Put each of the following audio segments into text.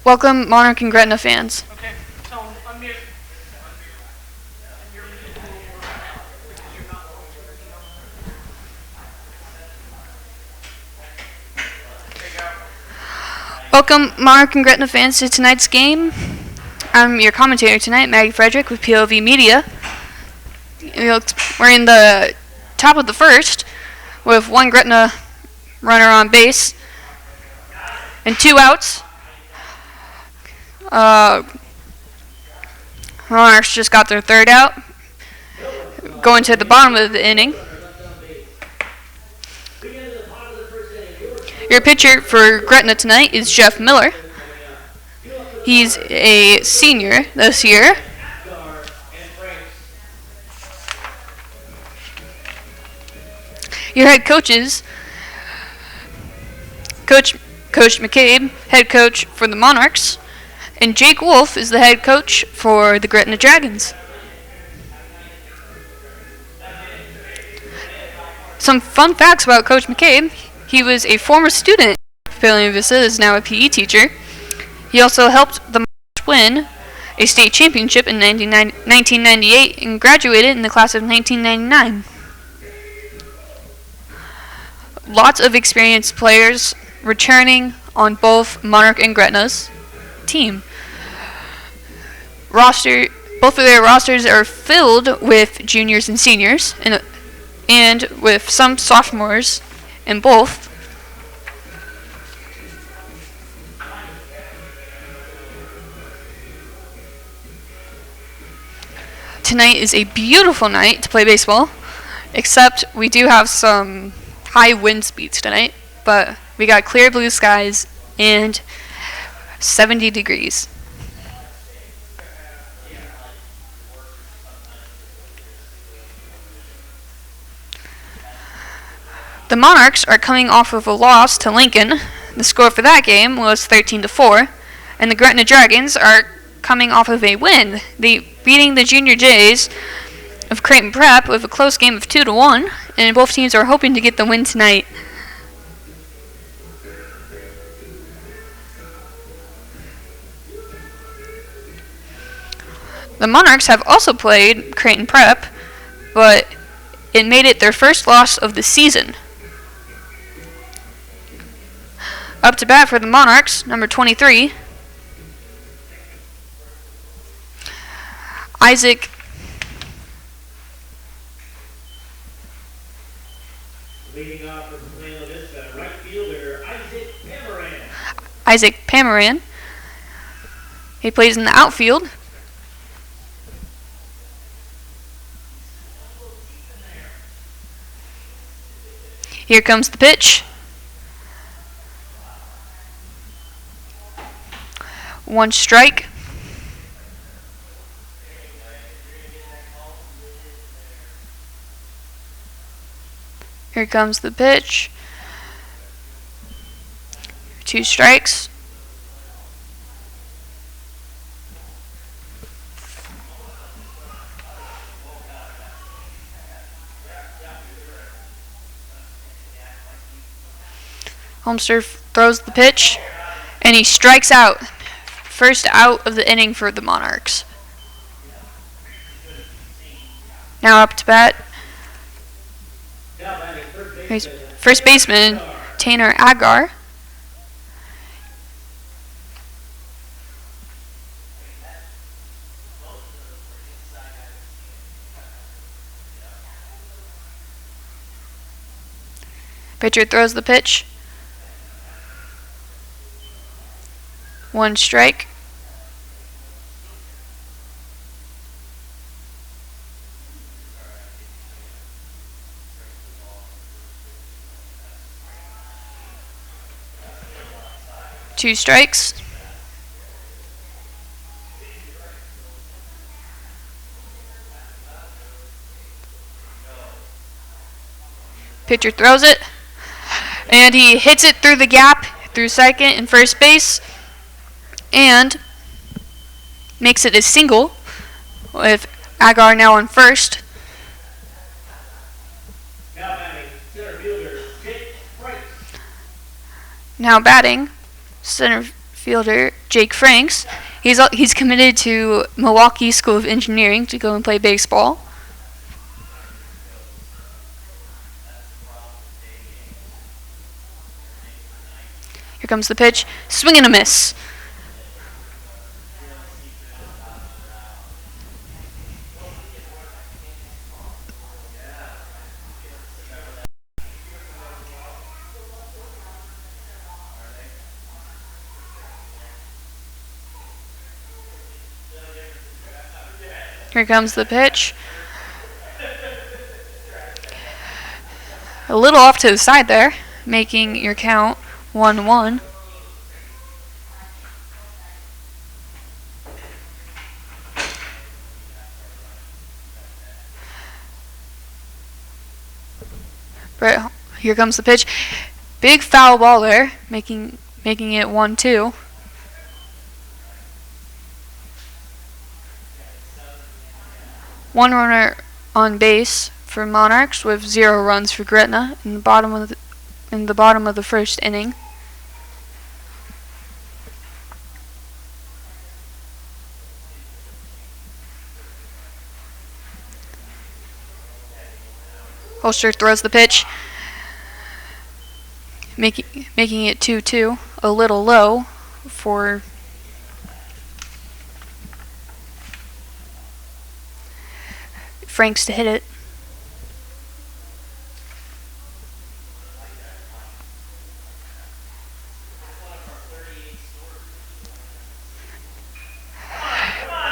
Welcome, Monarch and Gretna fans. Okay, so unmute. Welcome, Monarch and Gretna fans, to tonight's game. I'm your commentator tonight, Maggie Frederick with POV Media. We're in the top of the first with one Gretna runner on base and 2 outs. Monarchs just got their 3rd out, going to the bottom of the inning. Your pitcher for Gretna tonight is Jeff Miller. He's a senior this year. Your head coaches, Coach McCabe, head coach for the Monarchs, and Jake Wolf is the head coach for the Gretna Dragons. Some fun facts about Coach McCabe. He was a former student at Pavilion Vista, is now a PE teacher. He also helped the Monarchs win a state championship in 1998 and graduated in the class of 1999. Lots of experienced players returning on both Monarch and Gretna's team. Both of their rosters are filled with juniors and seniors, and with some sophomores in both. Tonight is a beautiful night to play baseball, except we do have some high wind speeds tonight, but we got clear blue skies and 70 degrees. The Monarchs are coming off of a loss to Lincoln. The score for that game was 13-4, and the Gretna Dragons are coming off of a win. They beating the Junior Jays of Creighton Prep with a close game of 2-1, and both teams are hoping to get the win tonight. The Monarchs have also played Creighton Prep, but it made it their first loss of the season. Up to bat for the Monarchs, number 23, Isaac leading off for Pavilion Vista, right fielder Isaac Pamaran. He plays in the outfield. Here comes the pitch. 1 strike. Here comes the pitch. 2 strikes. Holmster throws the pitch, and he strikes out. First out of the inning for the Monarchs. Now up to bat, first baseman Tanner Agar. Pitcher throws the pitch. 1 strike. Two strikes. Pitcher throws it, and he hits it through the gap, through second and first base, and makes it a single, with Agar now on first. Now batting, center fielder Jake Franks. He's committed to Milwaukee School of Engineering to go and play baseball. Here comes the pitch. Swing and a miss. Here comes the pitch. A little off to the side there, making your count 1-1. But here comes the pitch. Big foul ball there, making it 1-2. One runner on base for Monarchs with 0 runs for Gretna in the bottom of the first inning. Holster throws the pitch, making it 2-2, a little low for Franks to hit it.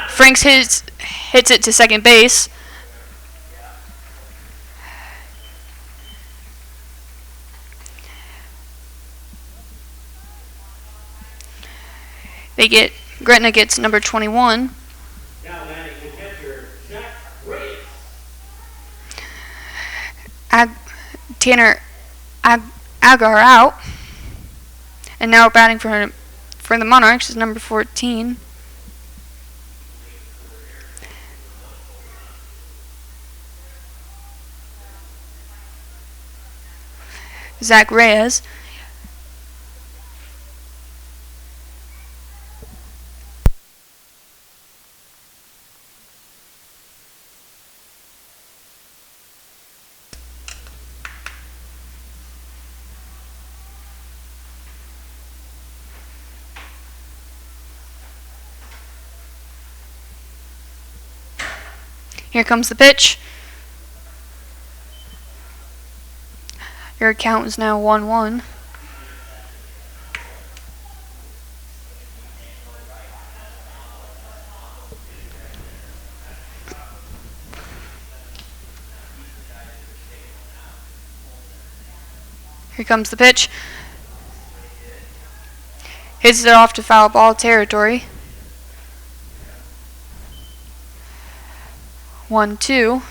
Franks hits it to second base. Gretna gets number 21. Now landing the catcher, Zach Reyes. Tanner Agar out. And now batting for the Monarchs is number 14. Zach Reyes. Here comes the pitch. Your count is now 1-1. Here comes the pitch. Hits it off to foul ball territory. 1-2.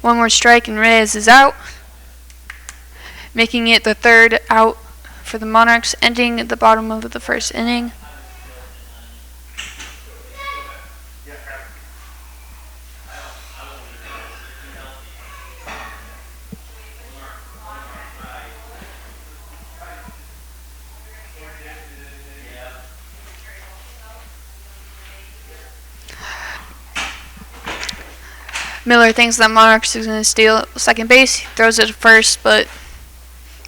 One more strike and Reyes is out, making it the third out for the Monarchs, ending at the bottom of the first inning. Miller thinks that Monarchs is going to steal second base. He throws it to first, but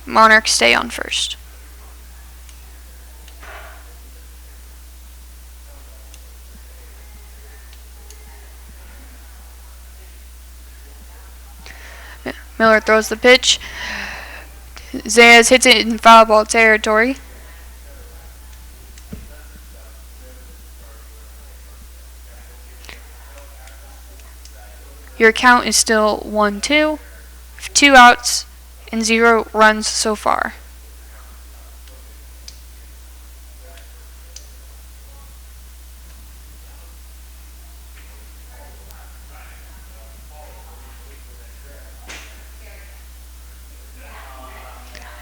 Monarchs stay on first. Miller throws the pitch. Zayas hits it in foul ball territory. Your count is still 1-2, 2 outs, and 0 runs so far.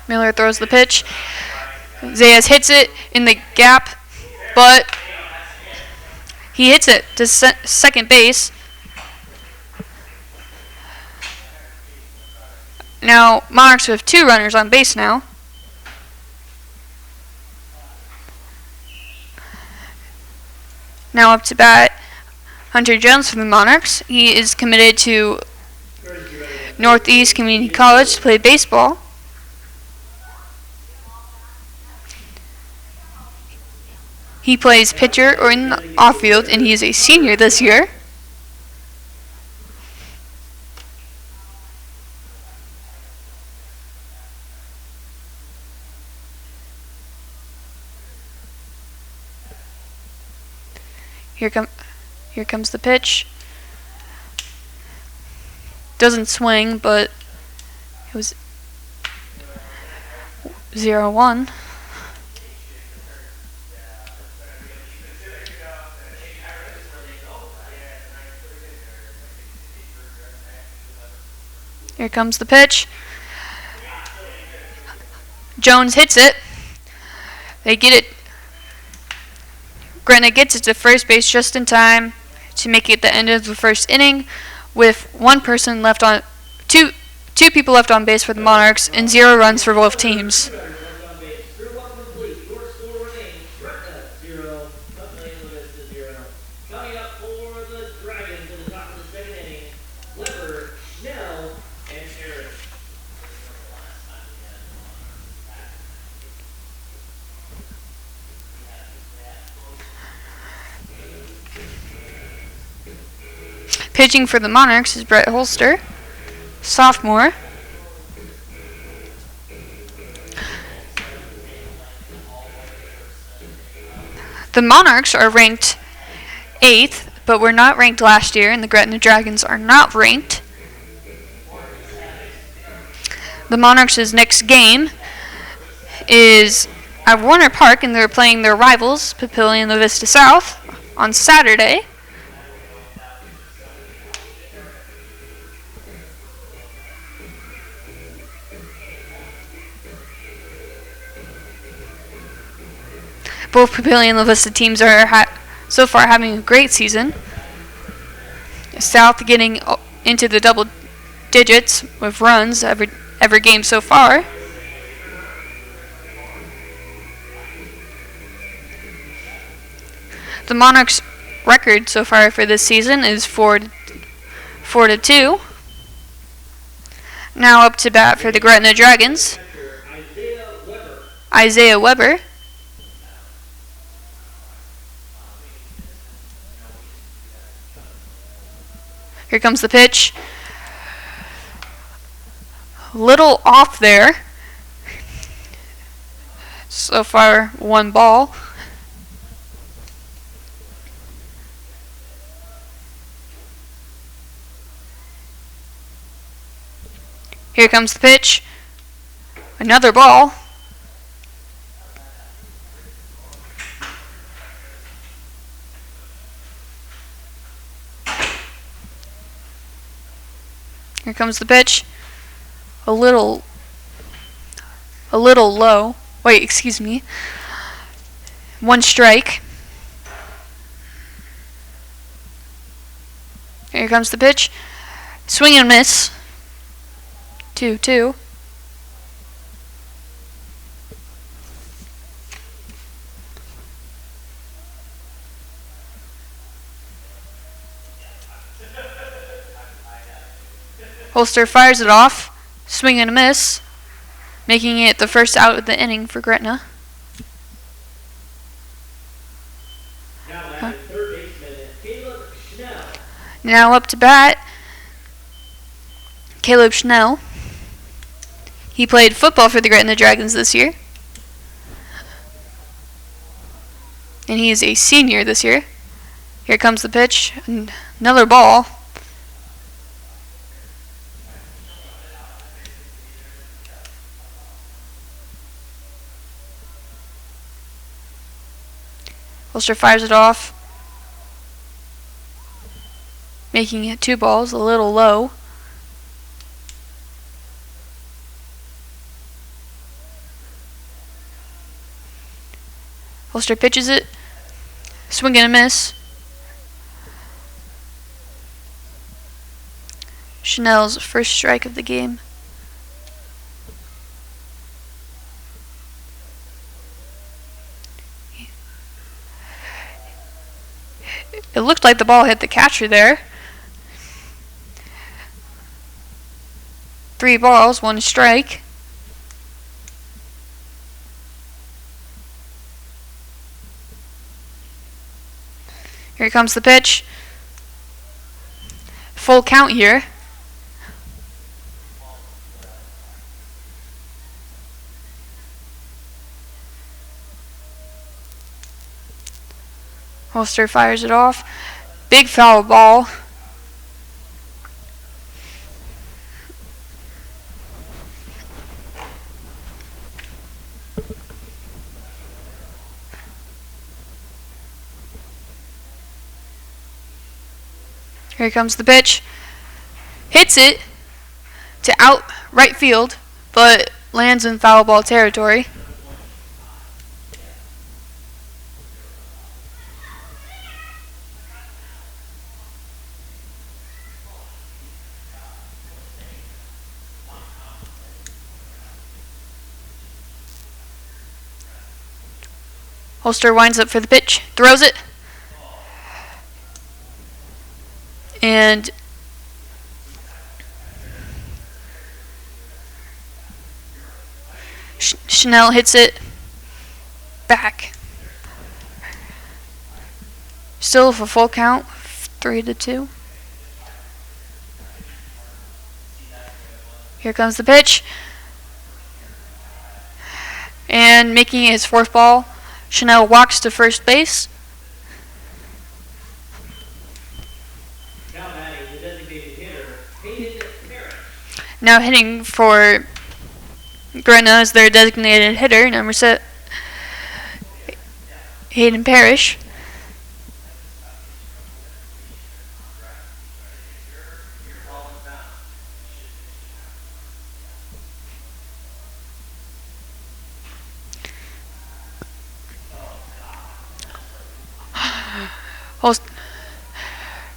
Miller throws the pitch. Zayas hits it in the gap, but he hits it to second base. Now, Monarchs have 2 runners on base now. Now up to bat, Hunter Jones from the Monarchs. He is committed to Northeast Community College to play baseball. He plays pitcher or in the outfield, and he is a senior this year. Here comes the pitch. Doesn't swing, but it was 0-1. Here comes the pitch. Jones hits it. They get it. Gretna gets it to first base just in time to make it the end of the first inning, with two people left on base for the Monarchs and 0 runs for both teams. Coming up for the Dragons in the top of the second inning, Weber, Schnell, and Aaron. Pitching for the Monarchs is Brett Holster, sophomore. The Monarchs are ranked 8th, but were not ranked last year, and the Gretna Dragons are not ranked. The Monarchs' next game is at Warner Park, and they're playing their rivals, Papillion La Vista South, on Saturday. Both Papillion and La Vista teams are so far having a great season. South getting into the double digits with runs every game so far. The Monarchs' record so far for this season is 4-2. Now up to bat for the Gretna Dragons, Isaiah Weber. Here comes the pitch. Little off there. So far, 1 ball. Here comes the pitch. Another ball. Here comes the pitch. A little low. Wait, excuse me. 1 strike. Here comes the pitch. Swing and miss. 2-2. Holster fires it off, swing and a miss, making it the first out of the inning for Gretna. Now third baseman, Caleb Schnell. Now up to bat, Caleb Schnell. He played football for the Gretna Dragons this year, and he is a senior this year. Here comes the pitch, another ball. Holster fires it off, making it 2 balls, a little low. Holster pitches it, swing and a miss. Chanel's first strike of the game. looked like the ball hit the catcher there. 3 balls, 1 strike. Here comes the pitch. Full count here. Holster fires it off. Big foul ball. Here comes the pitch. Hits it to out right field, but lands in foul ball territory. Holster winds up for the pitch, throws it, and Chanel hits it back. Still for full count, 3-2. Here comes the pitch. And making it his 4th ball, Chanel walks to first base. Now batting the designated hitter, Now hitting for Gretna as their designated hitter, number 7, Hayden Parrish.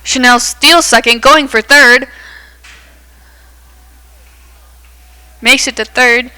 Chanel steals second, going for third. Makes it to third.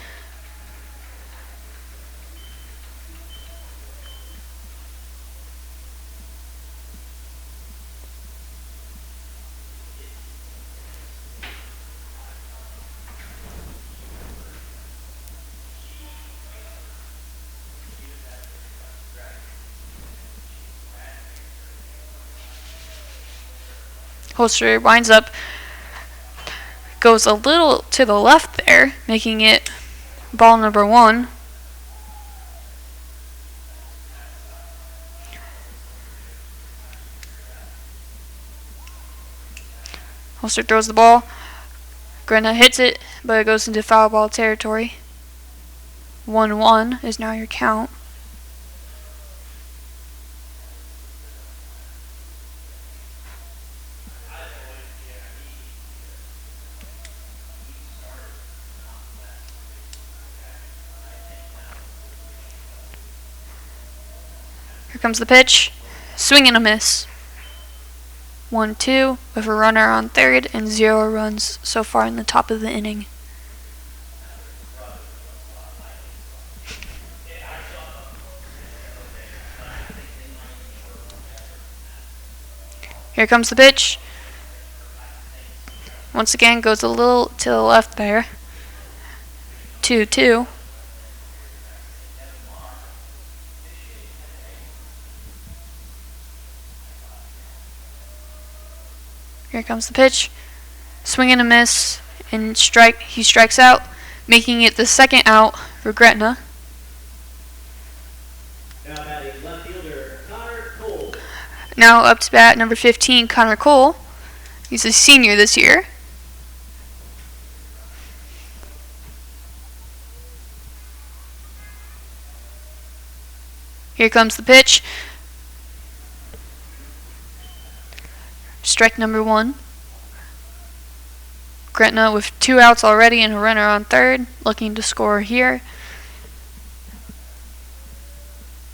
Holster winds up, goes a little to the left there, making it ball number 1. Holster throws the ball. Gretna hits it, but it goes into foul ball territory. 1-1 is now your count. Here comes the pitch. Swing and a miss. 1-2 with a runner on third and 0 runs so far in the top of the inning. Here comes the pitch. Once again goes a little to the left there. 2-2. Here comes the pitch. Swing and a miss, and he strikes out, making it the 2nd out for Gretna. now batting left fielder, Connor Cole. Now up to bat number 15, Connor Cole. He's a senior this year. Here comes the pitch. Strike number 1. Gretna with 2 outs already and a runner on third, looking to score here.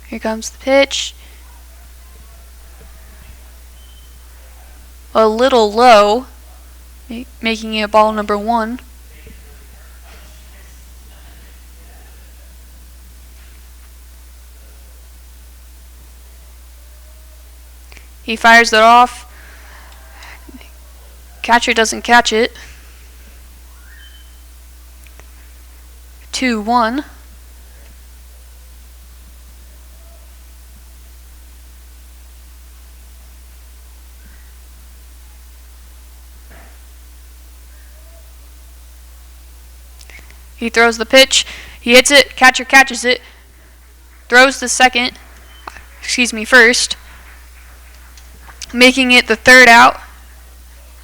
Here comes the pitch. A little low, making it ball number 1. He fires it off. Catcher doesn't catch it. 2-1. He throws the pitch. He hits it. Catcher catches it. Throws the first. Making it the third out.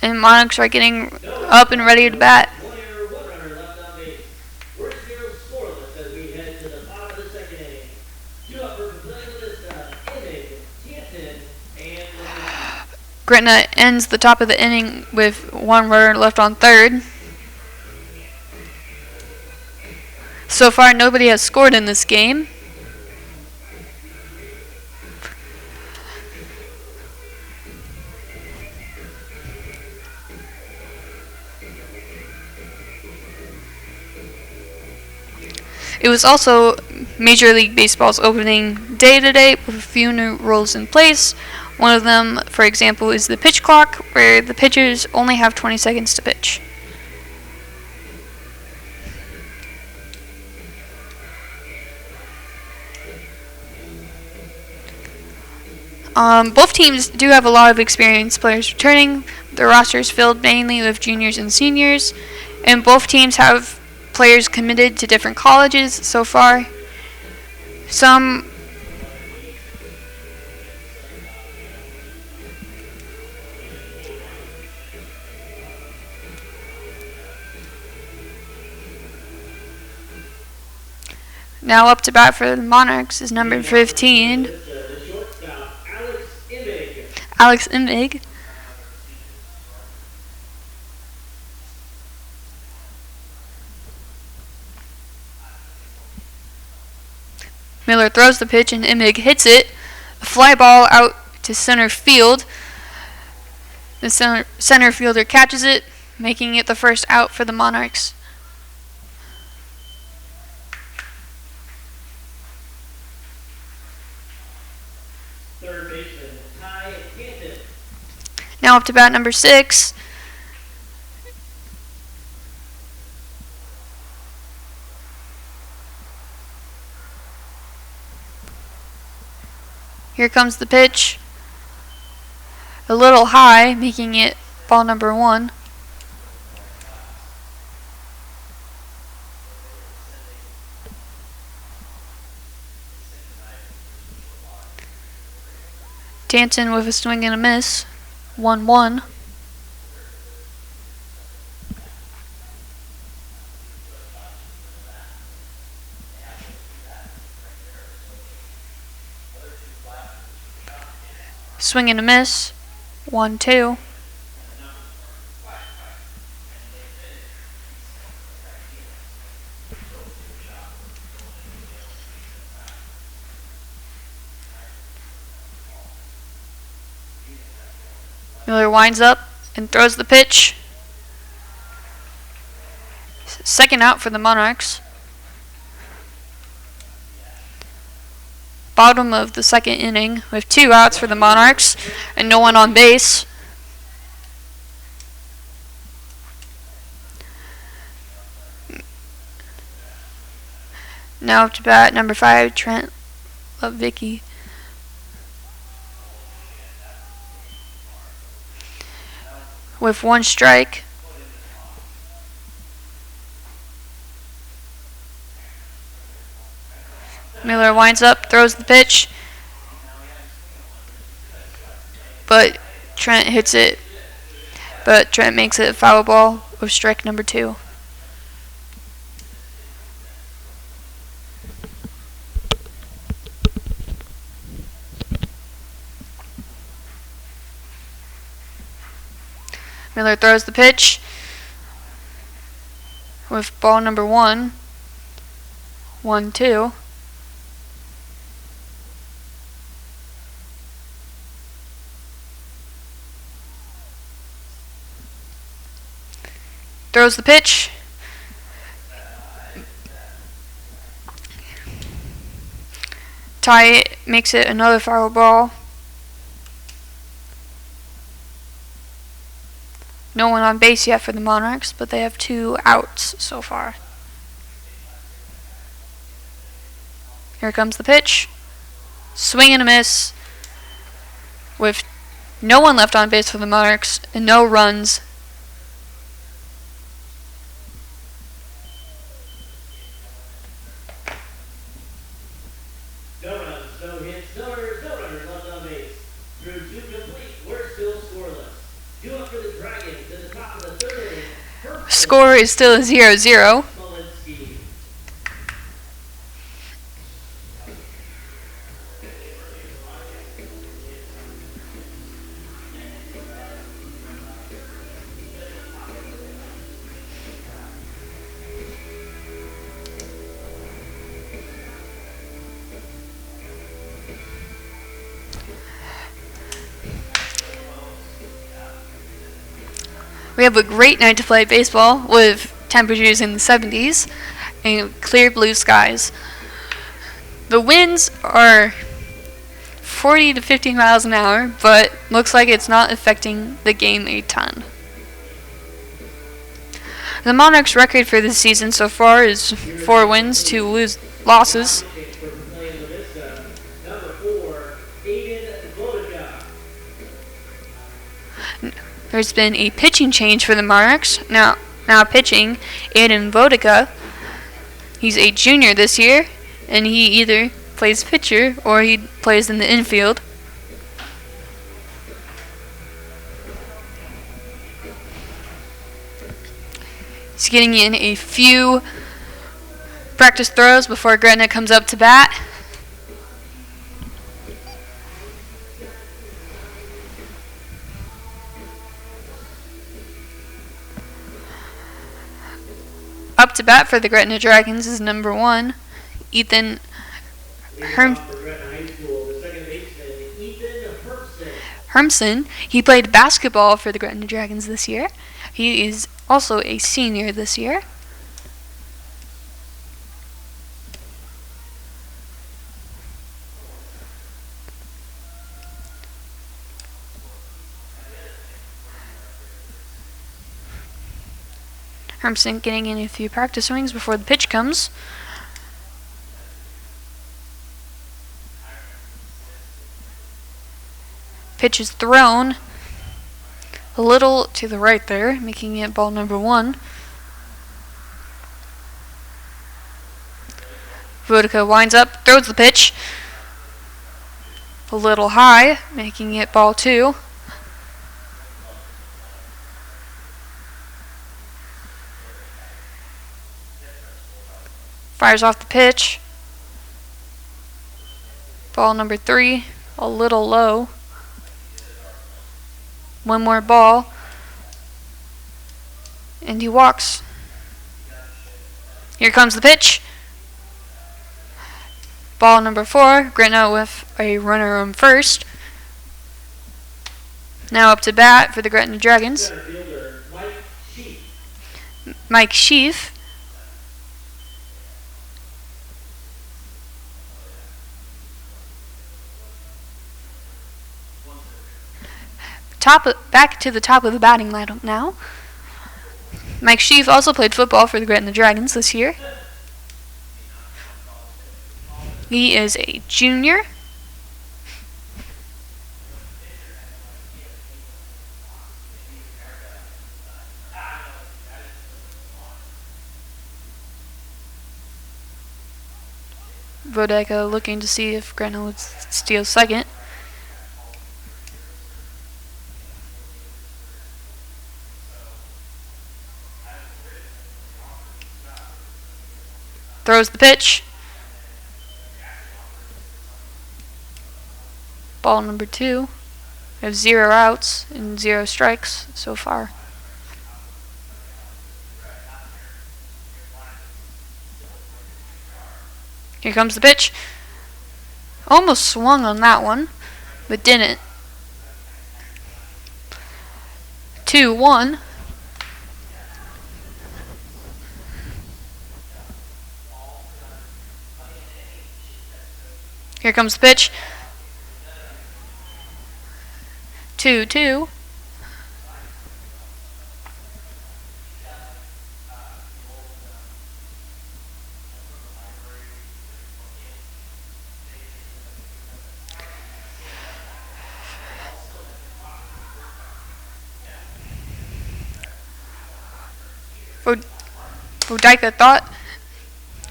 And Monarchs are getting up and ready to bat. Gretna ends the top of the inning with 1 runner left on third. So far, nobody has scored in this game. It was also Major League Baseball's opening day today with a few new rules in place. One of them, for example, is the pitch clock, where the pitchers only have 20 seconds to pitch. Both teams do have a lot of experienced players returning. Their roster is filled mainly with juniors and seniors, and both teams have players committed to different colleges so far. Now up to bat for the Monarchs is number 15, Alex Imig. Miller throws the pitch and Imig hits it. A fly ball out to center field. The center fielder catches it, making it the first out for the Monarchs. Third baseman, Ty Canton. Now up to bat number 6. Here comes the pitch. A little high, making it ball number 1. Danton with a swing and a miss. 1-1. Swing and a miss. 1-2. Miller winds up and throws the pitch. Second out for the Monarchs. Bottom of the second inning with 2 outs for the Monarchs and no one on base. Now up to bat number 5, Trent Lovicki. With 1 strike. Miller winds up, throws the pitch, but Trent hits it. But Trent makes it a foul ball with strike number 2. Miller throws the pitch with ball number 1. 1-2. Throws the pitch. Ty makes it another foul ball. No one on base yet for the Monarchs, but they have 2 outs so far. Here comes the pitch. Swing and a miss. With no one left on base for the Monarchs and no runs. No runs, no hits, no runners left on base. Through 2 complete, we're still scoreless. 2 up for the Dragons in the top of the 3rd inning. Score is still 0-0. We have a great night to play baseball with temperatures in the 70s and clear blue skies. The winds are 40 to 50 miles an hour, but looks like it's not affecting the game a ton. The Monarchs' record for this season so far is 4 wins, 2 losses. There's been a pitching change for the Monarchs. Now pitching, Aiden Vodica. He's a junior this year, and he either plays pitcher or he plays in the infield. He's getting in a few practice throws before Gretna comes up to bat. Up to bat for the Gretna Dragons is number 1, Ethan Hermsen. He played basketball for the Gretna Dragons this year. He is also a senior this year. Hermsen getting in a few practice swings before the pitch comes. Pitch is thrown a little to the right there, making it ball number 1. Vodica winds up, throws the pitch a little high, making it ball 2. Fires off the pitch. Ball number 3, a little low. 1 more ball. And he walks. Here comes the pitch. Ball number 4, Gretna with a runner on first. Now up to bat for the Gretna Dragons. Mike Sheaf. Back to the top of the batting lineup now. Mike Sheaf also played football for the Gretna Dragons this year. He is a junior. Vodica looking to see if Gretna would steal second. Throws the pitch. Ball number 2. We have 0 outs and 0 strikes so far. Here comes the pitch. Almost swung on that one, but didn't. 2-1. Here comes the pitch. 2-2. Boudica thought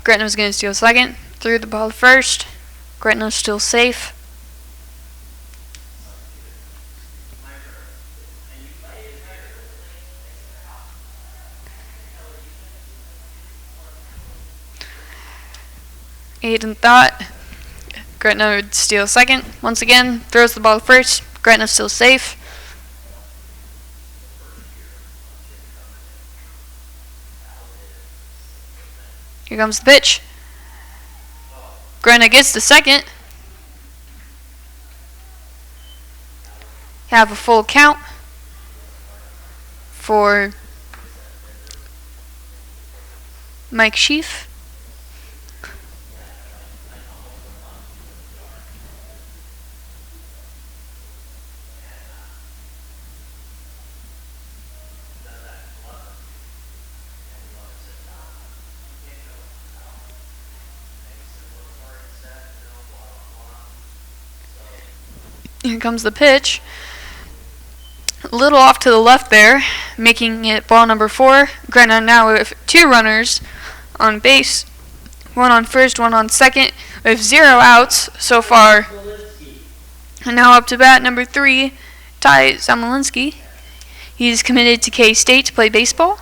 Gretna was going to steal second. Threw the ball first. Gretna's still safe. Aiden thought Gretna would steal second. Once again, throws the ball first. Gretna's still safe. Here comes the pitch. Gretna gets the second. Have a full count for Mike Sheaf. Here comes the pitch. A little off to the left there, making it ball number 4. Gretna now with 2 runners on base. 1 on first, 1 on second, with 0 outs so far. And now up to bat number 3, Ty Zamolinsky. He's committed to K-State to play baseball.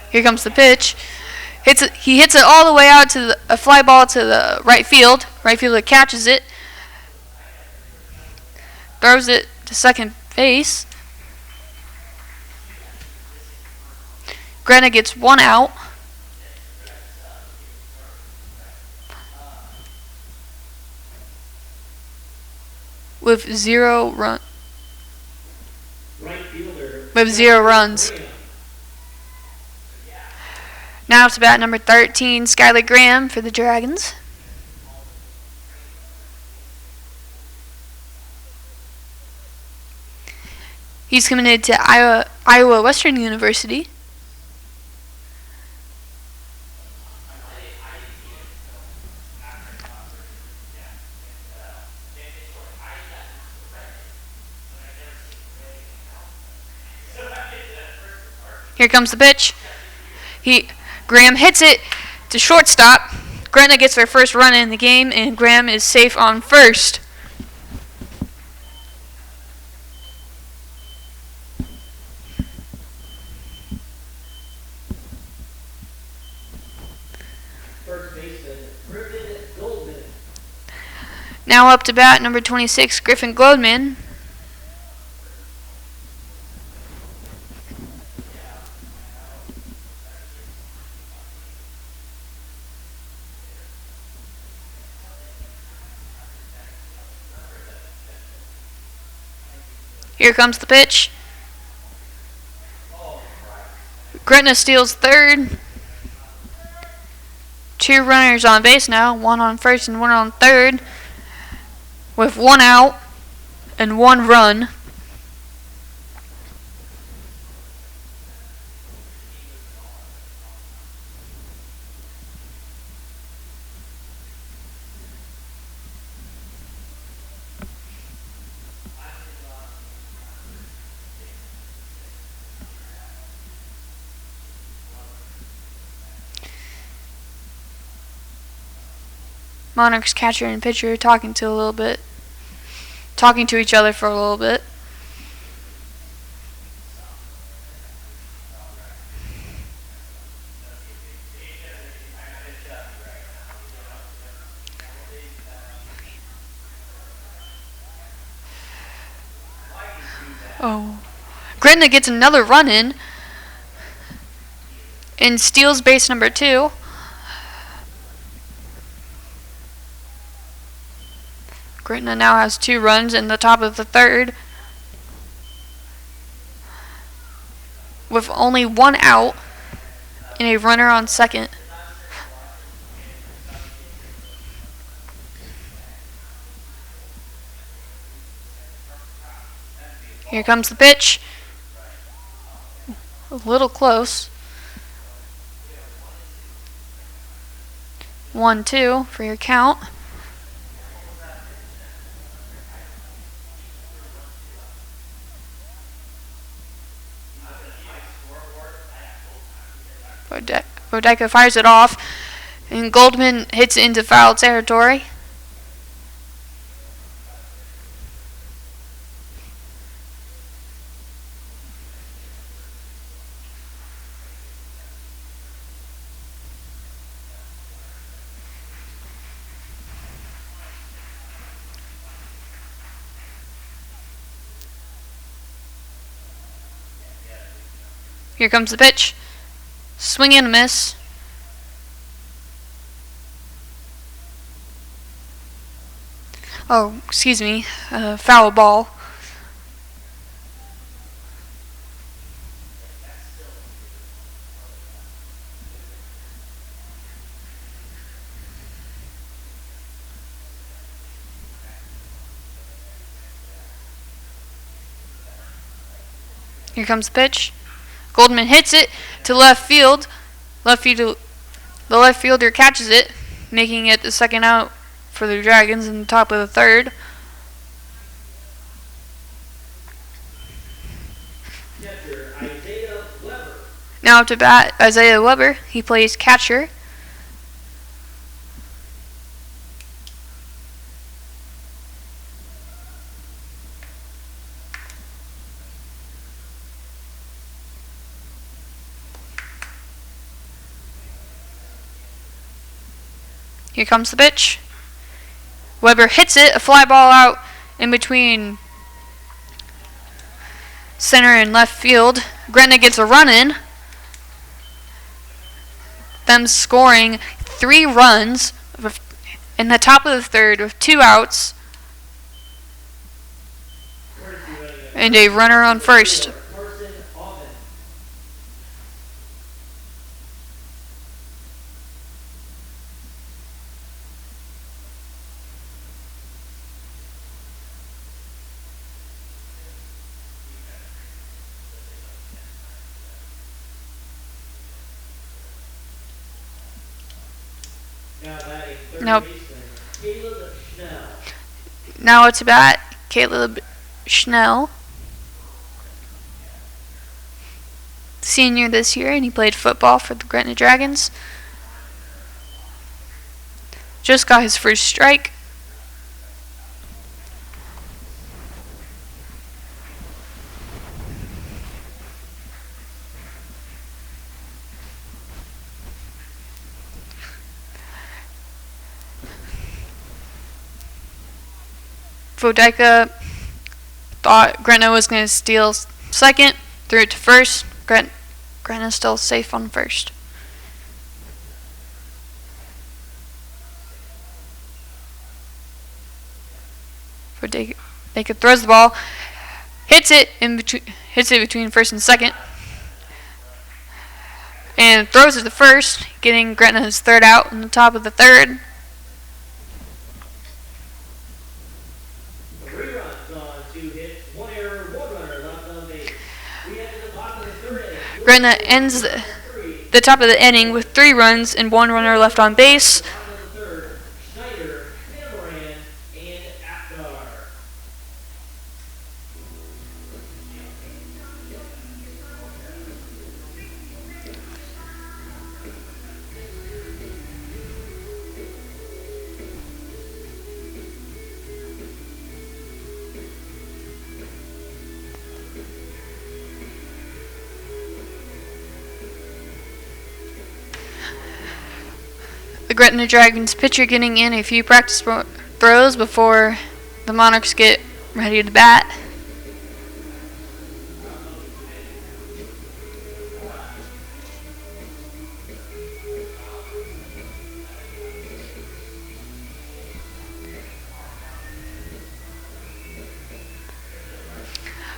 Here comes the pitch. He hits it all the way out to a fly ball to the right field. Right fielder catches it. Throws it to second base. Gretna gets 1 out. With 0 runs. Now to bat number 13, Skylar Graham for the Dragons. He's committed to Iowa Western University. Here comes the pitch. Graham hits it to shortstop. Gretna gets their first run in the game, and Graham is safe on first. Now up to bat number 26, Griffin Glodman. Here comes the pitch. Gretna steals third. 2 runners on base now, 1 on first and 1 on third, with 1 out and 1 run. Monarchs catcher and pitcher talking to each other for a little bit. Oh. Gretna gets another run in and steals base number 2. Gretna now has 2 runs in the top of the third, with only 1 out and a runner on second. Here comes the pitch. A little close. 1-2 for your count. Bodeka fires it off, and Goldman hits it into foul territory. Here comes the pitch. Swing and a miss. Oh, excuse me. Foul ball. Here comes the pitch. Goldman hits it to left field. The left fielder catches it, making it the second out for the Dragons in the top of the third. Now to bat, Isaiah Weber. He plays catcher. Here comes the pitch. Weber hits it, a fly ball out in between center and left field. Gretna gets a run in. Them scoring 3 runs in the top of the third with 2 outs and a runner on first. Now it's bat Caleb Schnell, senior this year, and he played football for the Gretna Dragons. Just got his first strike. Vodeka thought Gretna was going to steal second, threw it to first. Gretna's still safe on first. Vodeka throws the ball, hits it between first and second, and throws it to first, getting Gretna's third out in the top of the third. Gretna ends the top of the inning with 3 runs and 1 runner left on base. The Gretna Dragons pitcher getting in a few practice throws before the Monarchs get ready to bat.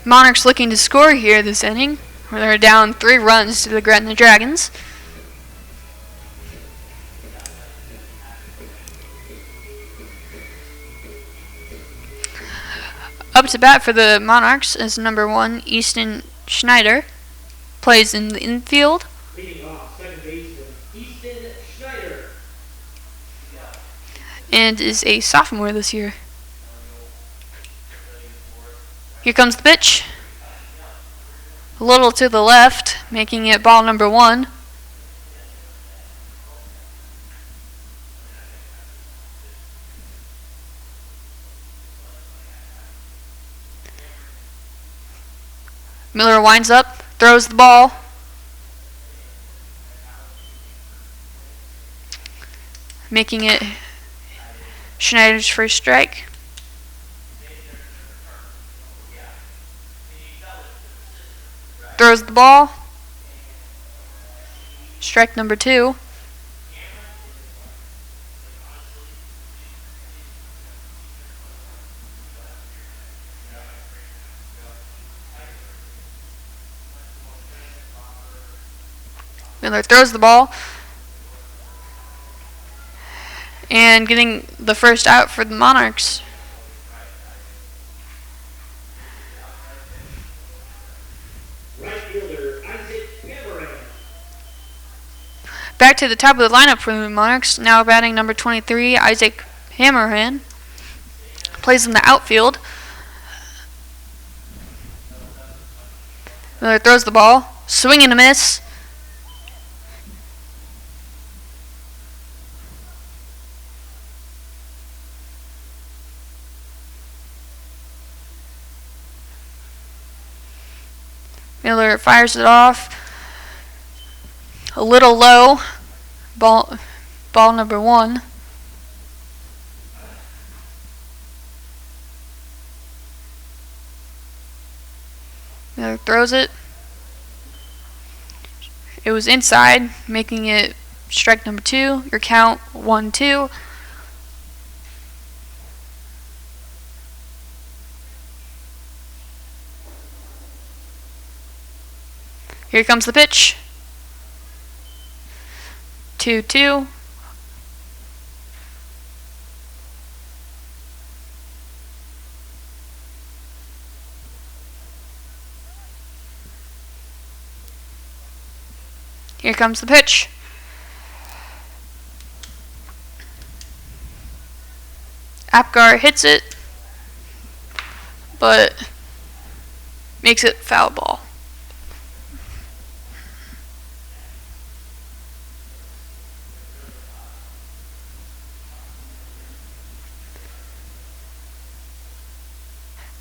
Monarchs looking to score here this inning, where they're down 3 runs to the Gretna Dragons. Up to bat for the Monarchs is number 1, Easton Schneider. Plays in the infield. Leading off, second baseman, Easton Schneider. and is a sophomore this year. Here comes the pitch. A little to the left, making it ball number 1. Miller winds up, throws the ball. Making it Schneider's first strike. Throws the ball. Strike number 2. Miller throws the ball. And getting the first out for the Monarchs. Back to the top of the lineup for the Monarchs. Now batting number 23, Isaac Hammerhan. Plays in the outfield. Miller throws the ball. Swing and a miss. Miller fires it off. A little low. Ball number 1. Miller throws it. It was inside, making it strike number 2. Your count 1-2. Here comes the pitch. 2-2. Here comes the pitch. Apgar hits it, but makes it foul ball.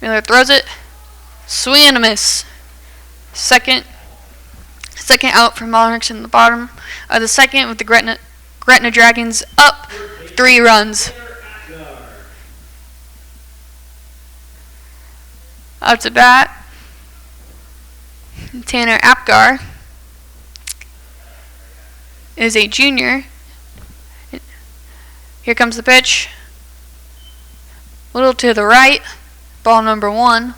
Miller throws it. Swing and a miss. Second out for Monarchs in the bottom of the second with the Gretna Dragons up 3 runs. Up to bat, Tanner Apgar is a junior. Here comes the pitch. A little to the right. Ball number 1.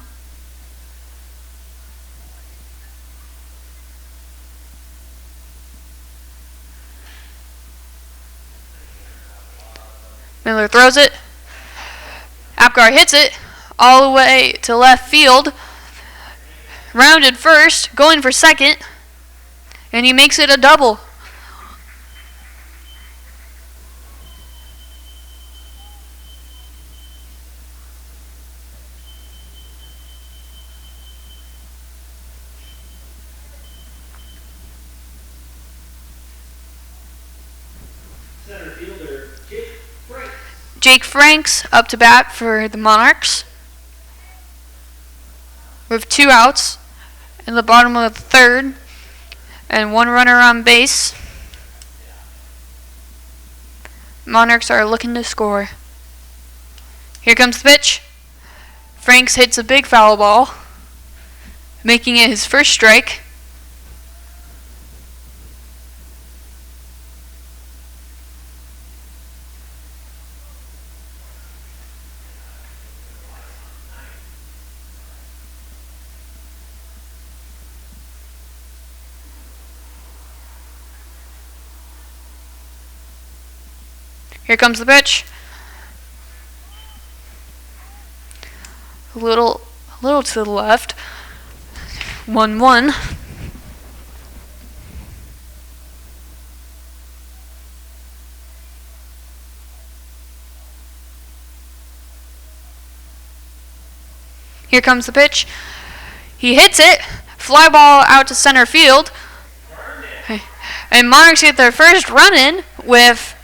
Miller throws it. Apgar hits it all the way to left field. Rounded first, going for second, and he makes it a double. Jake Franks up to bat for the Monarchs with 2 outs in the bottom of the 3rd and 1 runner on base. Monarchs are looking to score. Here comes the pitch. Franks hits a big foul ball, making it his first strike. Here comes the pitch. A little to the left. 1-1. Here comes the pitch. He hits it. Fly ball out to center field. And Monarchs get their first run in with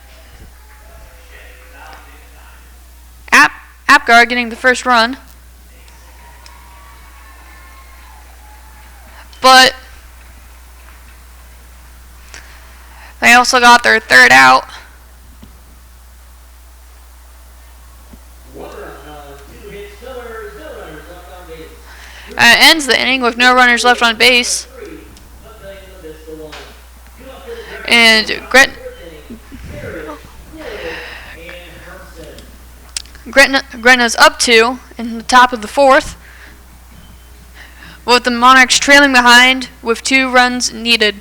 Apgar getting the first run. But they also got their third out. Ends the inning with no runners left on base. And Gretna's up 2 in the top of the 4th, with the Monarchs trailing behind with 2 runs needed.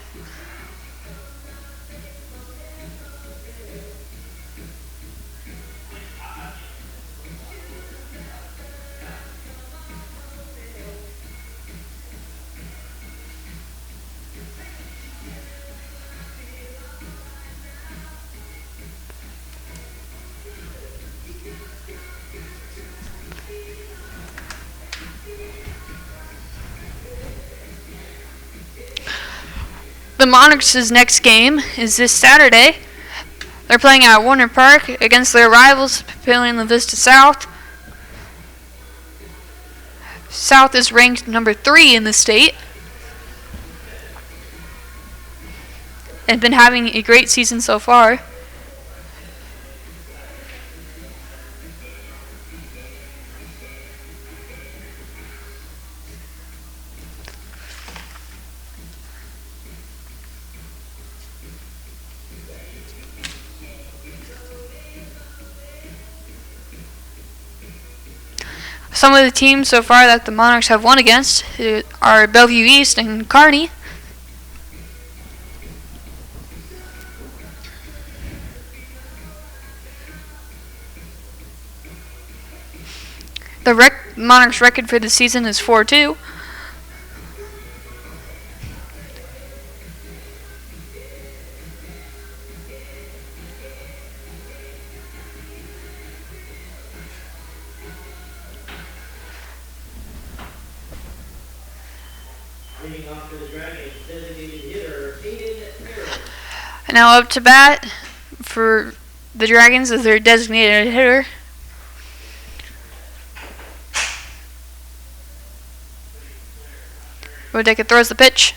The Monarchs' next game is this Saturday. They're playing at Warner Park against their rivals, Papillion Vista South. South is ranked number 3 in the state and been having a great season so far. Some of the teams so far that the Monarchs have won against are Bellevue East and Kearney. The Monarchs' record for the season is 4-2. And now up to bat for the Dragons as their designated hitter. Rodeka throws the pitch.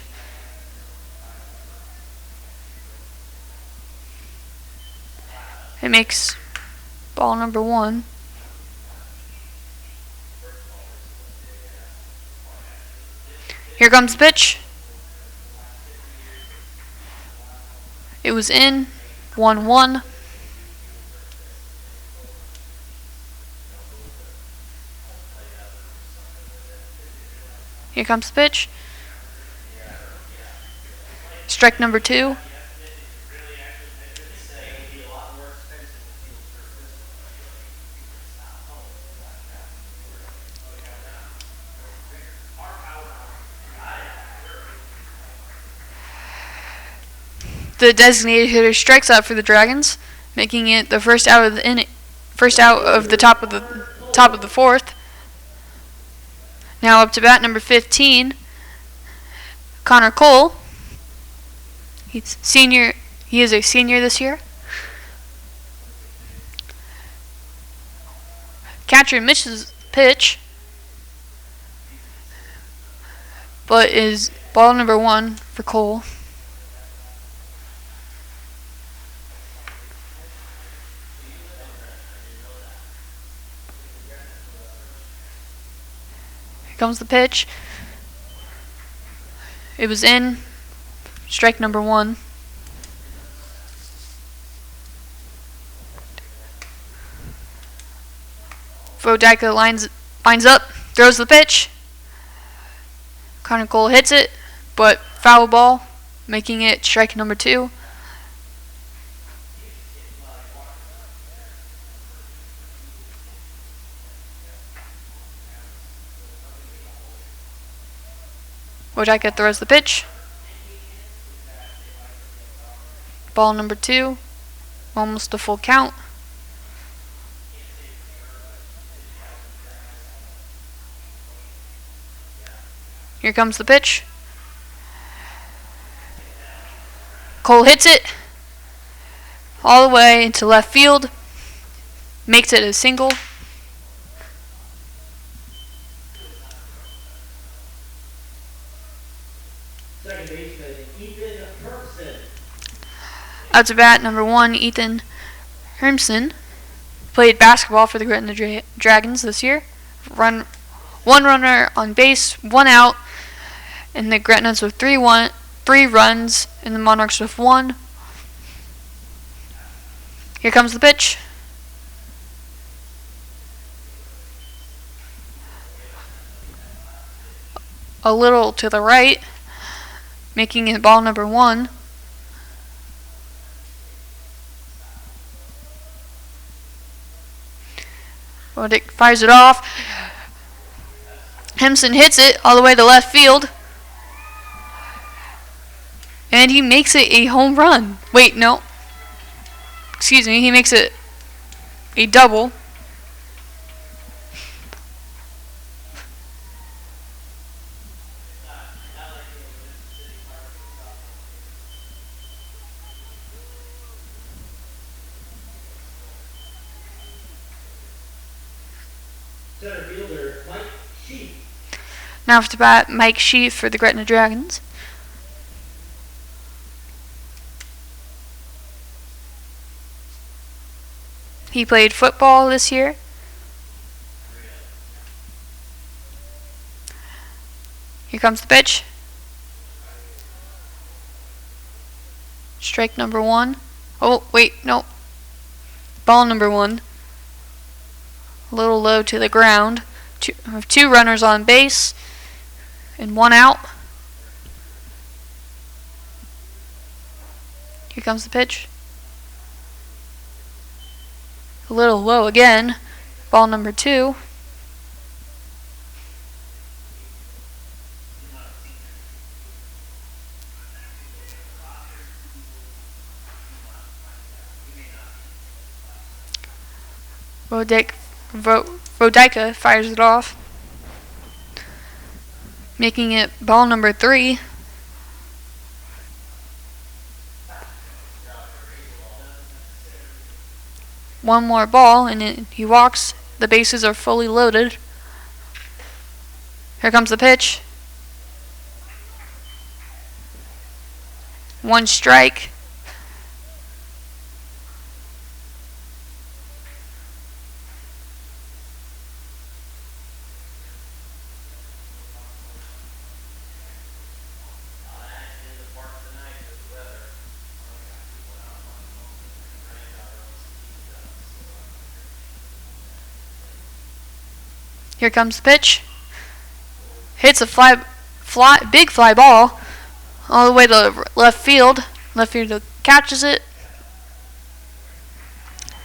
It makes ball number 1. Here comes the pitch. It was in. 1-1. Here comes the pitch. Strike number 2. The designated hitter strikes out for the Dragons, making it the first out of the top of the 4th. Now up to bat number 15, Connor Cole. He is a senior this year. Catcher misses pitch, but is ball number 1 for Cole. Comes the pitch. It was in. Strike number 1. Vodaka lines up, throws the pitch. Connor Cole hits it, but foul ball, making it strike number 2. Vodaka throws the pitch. Ball number 2, almost a full count. Here comes the pitch. Cole hits it all the way into left field. Makes it a single. Second baseman, Ethan Hermson. Out to bat, number 1, Ethan Hermson. Played basketball for the Gretna Dragons this year. One runner on base, 1 out. And the Gretnas with 3 runs, and the Monarchs with 1. Here comes the pitch. A little to the right, making it ball number 1. Dick fires it off. Hemson hits it all the way to left field. And he makes it a home run. Wait, no. Excuse me, he makes it a double. Center fielder, Mike Sheep. Now to bat, Mike Sheep for the Gretna Dragons. He played football this year. Here comes the pitch. Strike number 1. Oh, wait, no. Ball number 1. A little low to the ground. 2 runners on base and 1 out. Here comes the pitch. A little low again. Ball number 2. Rodika fires it off, making it ball number 3. One more ball and he walks. The bases are fully loaded. Here comes the pitch. 1 strike. Here comes the pitch. Hits a big fly ball all the way to left field. Left field catches it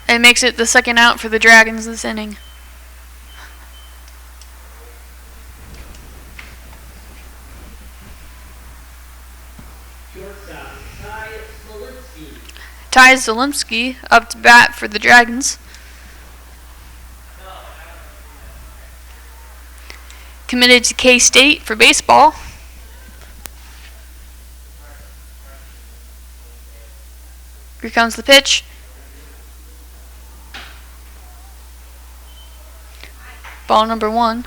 and makes it the second out for the Dragons this inning. Shortstop, Ty Zielinski up to bat for the Dragons. Committed to K-State for baseball. Here comes the pitch. Ball number 1.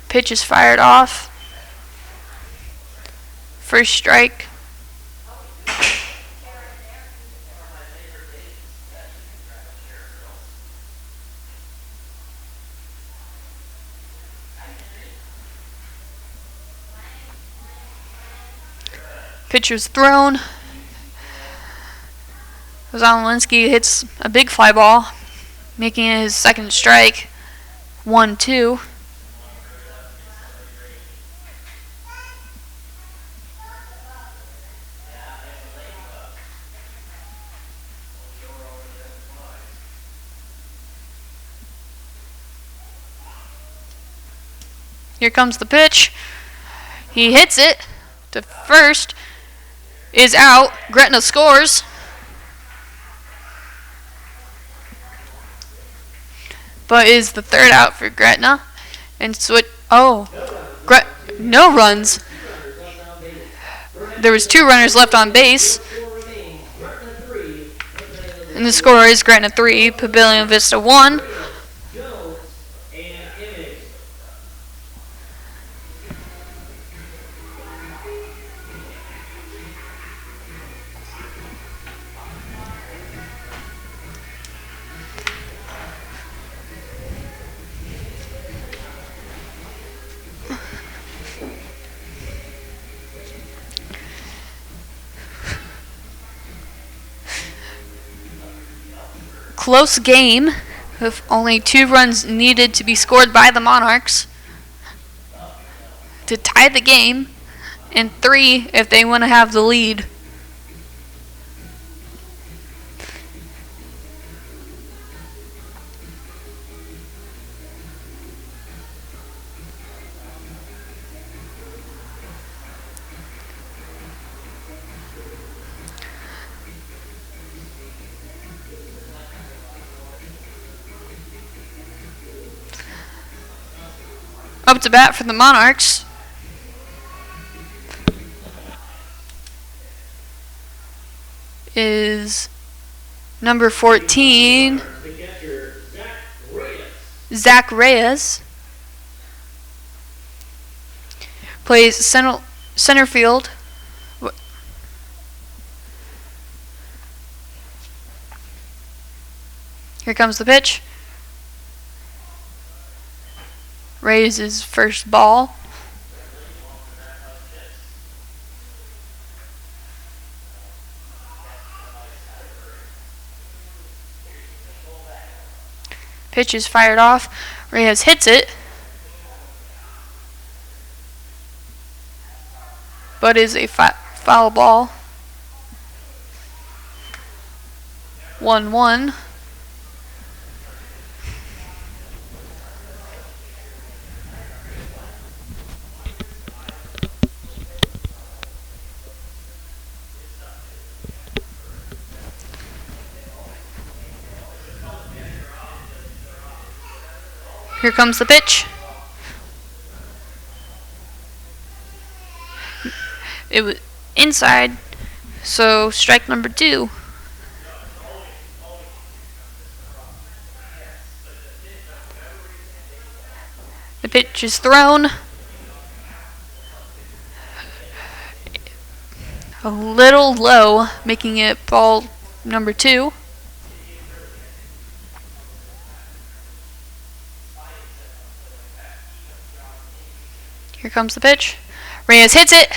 Pitch is fired off. First strike. Pitcher's thrown. Zielinski hits a big fly ball, making it his second strike. 1-2. Here comes the pitch. He hits it to first, is out. Gretna scores. But is the third out for Gretna. And switch. Oh. No runs. There was 2 runners left on base. And the score is Gretna 3, Pavilion Vista 1. Close game, with only 2 runs needed to be scored by the Monarchs to tie the game, and 3 if they want to have the lead. Up to bat for the Monarchs is number 14, Zach Reyes. Plays center field. Here comes the pitch. Reyes' first ball. Pitch is fired off. Reyes hits it, but is a foul ball. 1-1. Here comes the pitch. It was inside, so strike number 2. The pitch is thrown. A little low, making it ball number 2. Here comes the pitch. Reyes hits it.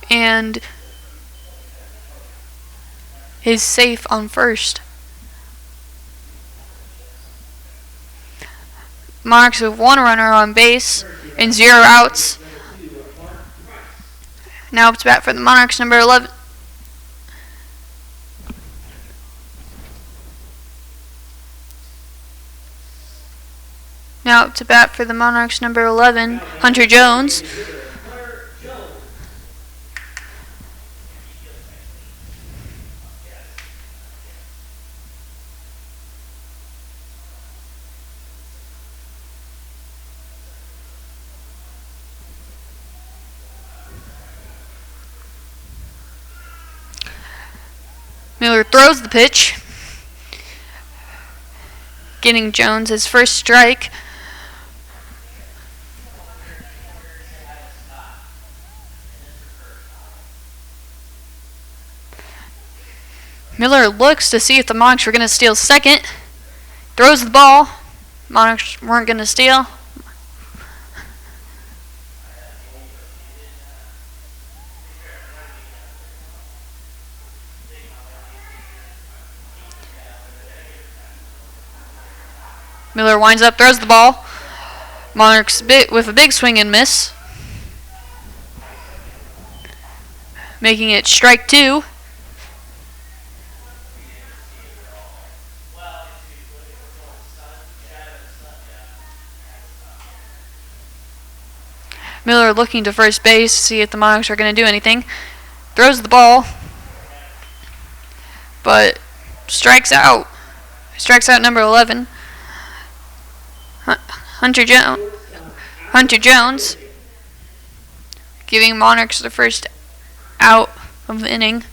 And is safe on first. Monarchs have 1 runner on base and 0 outs. Now up to bat for the Monarchs, number 11. Now up to bat for the Monarchs, number 11, Hunter Jones. Miller throws the pitch, getting Jones his first strike. Miller looks to see if the Monarchs were going to steal second. Throws the ball. Monarchs weren't going to steal. Miller winds up, throws the ball. Monarchs with a big swing and miss, making it strike 2. Miller looking to first base to see if the Monarchs are going to do anything. Throws the ball, but strikes out. Strikes out number 11. Hunter Jones giving Monarchs the first out of the inning.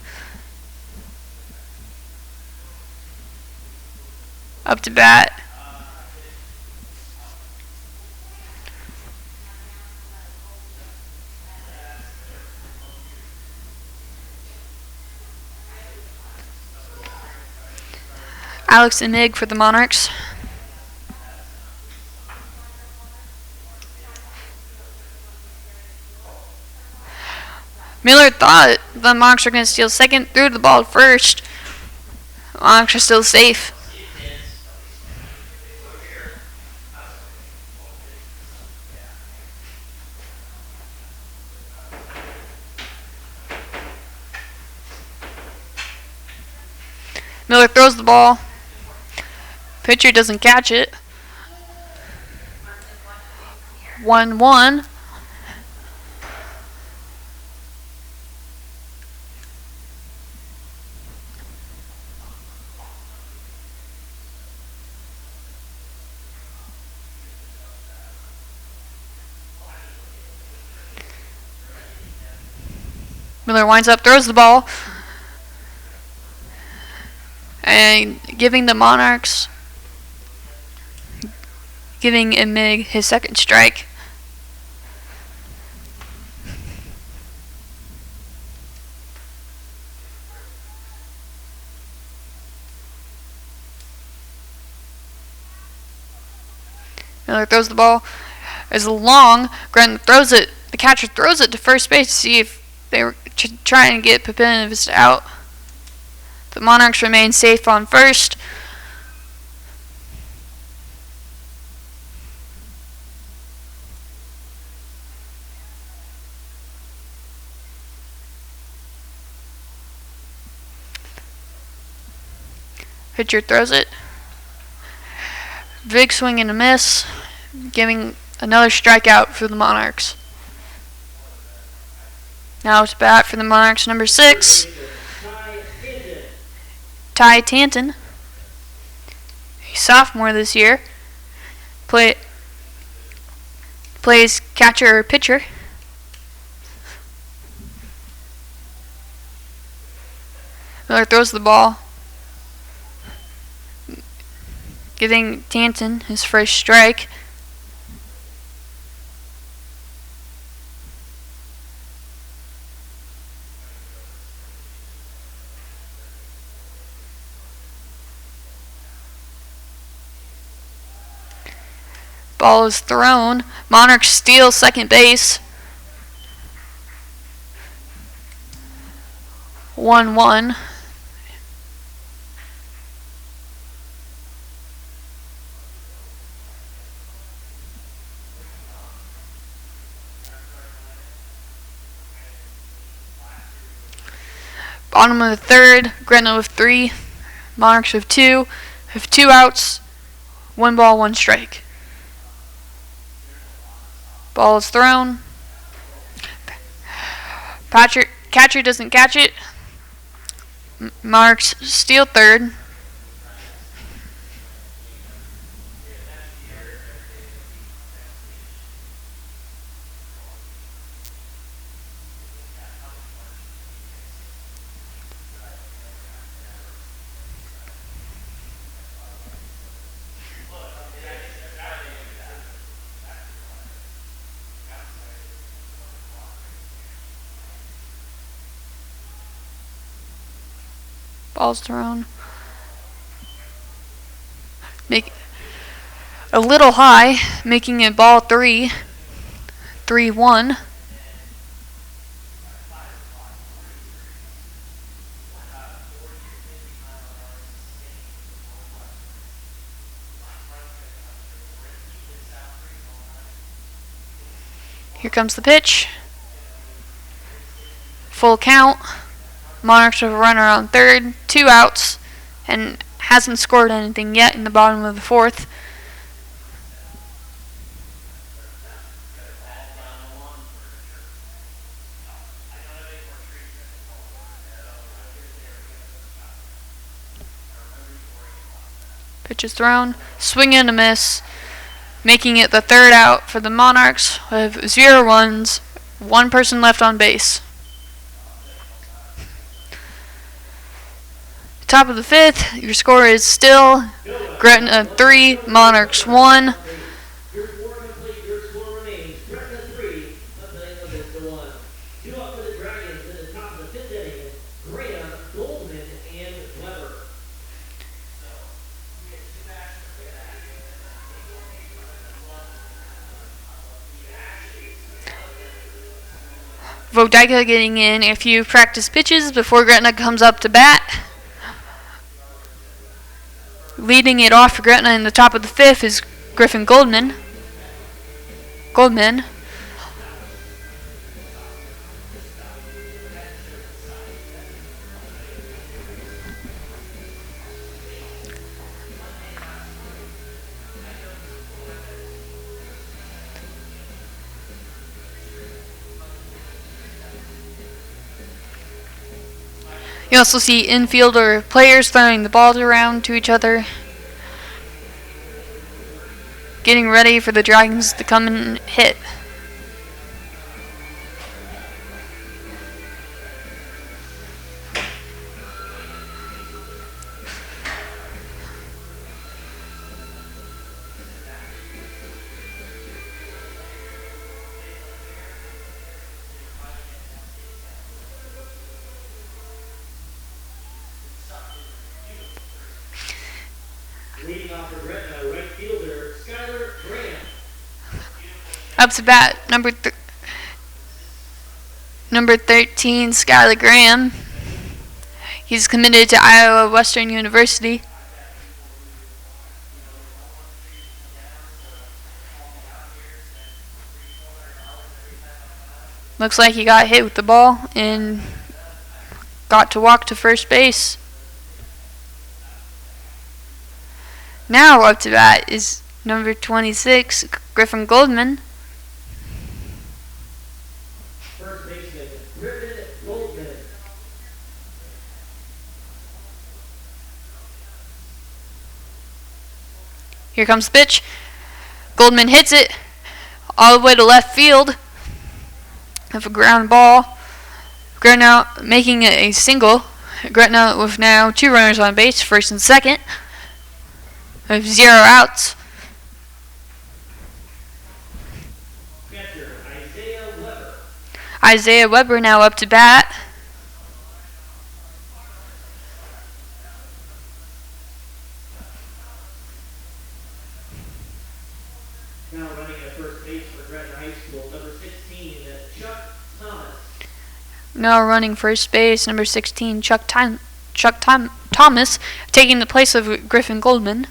Up to bat. Alex Enig for the Monarchs. Miller thought the Monarchs were going to steal second, threw the ball first. The Monarchs are still safe. Miller throws the ball. Pitcher doesn't catch it. 1-1. Miller winds up, throws the ball, and giving the Monarchs, giving Emig his second strike. Miller throws the ball. It's long. Gretna throws it. The catcher throws it to first base to see if they were trying to get Pepinovich out. The Monarchs remain safe on first. Pitcher throws it. Big swing and a miss, giving another strikeout for the Monarchs. Now it's bat for the Monarchs, number 6, Ty Tanton. He's sophomore this year. Plays catcher or pitcher. Miller throws the ball, giving Tanton his first strike. Ball is thrown. Monarchs steal second base. 1-1. Bottom of the third, Gretna with 3, Monarchs with 2, have 2 outs, 1 ball, 1 strike. Ball is thrown. Catcher doesn't catch it. Monarchs steal third. Ball's thrown. Make a little high, making it ball 3. 3-1. Here comes the pitch. Full count. Monarchs have a runner on third, 2 outs, and hasn't scored anything yet in the bottom of the fourth. Pitch is thrown. Swing and a miss. Making it the third out for the Monarchs with 0 runs, 1 person left on base. Top of the 5th, your score is still Gretna 3, Monarchs 1. Your 4 complete, your score remains Gretna 3, Atlanta Vista 1. 2 up for the Dragons in the top of the 5th inning, Graham, Goldman, and Weber. Vodika getting in a few practice pitches before Gretna comes up to bat. Leading it off for Gretna in the top of the 5th is Griffin Goldman. You also see infielder players throwing the balls around to each other, getting ready for the Dragons to come and hit. Leading off for Gretna, right fielder, Skylar Graham. Up to bat, number 13, Skylar Graham. He's committed to Iowa Western University. Looks like he got hit with the ball and got to walk to first base. Now up to bat is number 26, Griffin Goldman. First baseman, Griffin Goldman. Here comes the pitch. Goldman hits it all the way to left field with a ground ball. Gretna making it a single. Gretna with now 2 runners on base, first and second, with 0 outs. Catcher, Isaiah Weber. Isaiah Weber now up to bat. Now running at first base for Gretna High School, number 16, Chuck Thomas. Now running first base, number 16, Chuck Thomas, taking the place of Griffin Goldman.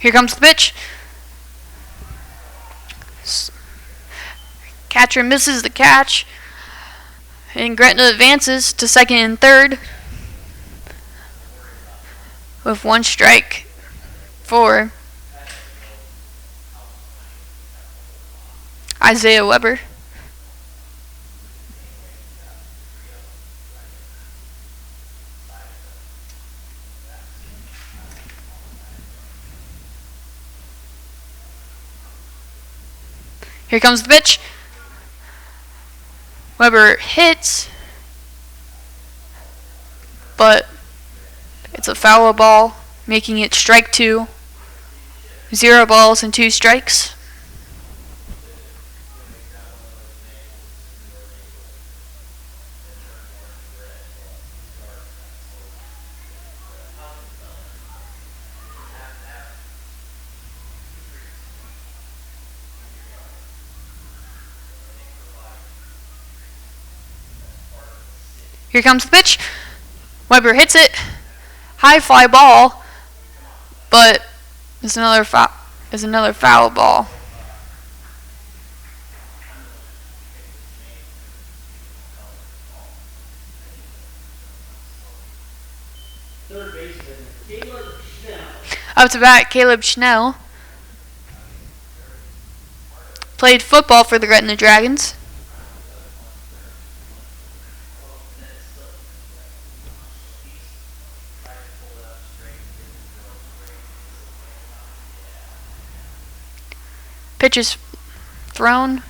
Here comes the pitch. Catcher misses the catch, and Gretna advances to second and third with 1 strike for Isaiah Weber. Here comes the pitch. Weber hits, but it's a foul ball, making it strike 2. 0 balls and 2 strikes. Here comes the pitch. Weber hits it. High fly ball, but it's another foul ball. Third baseman, Caleb Schnell. Up to bat, Caleb Schnell. Played football for the Gretna Dragons. Pitch is thrown.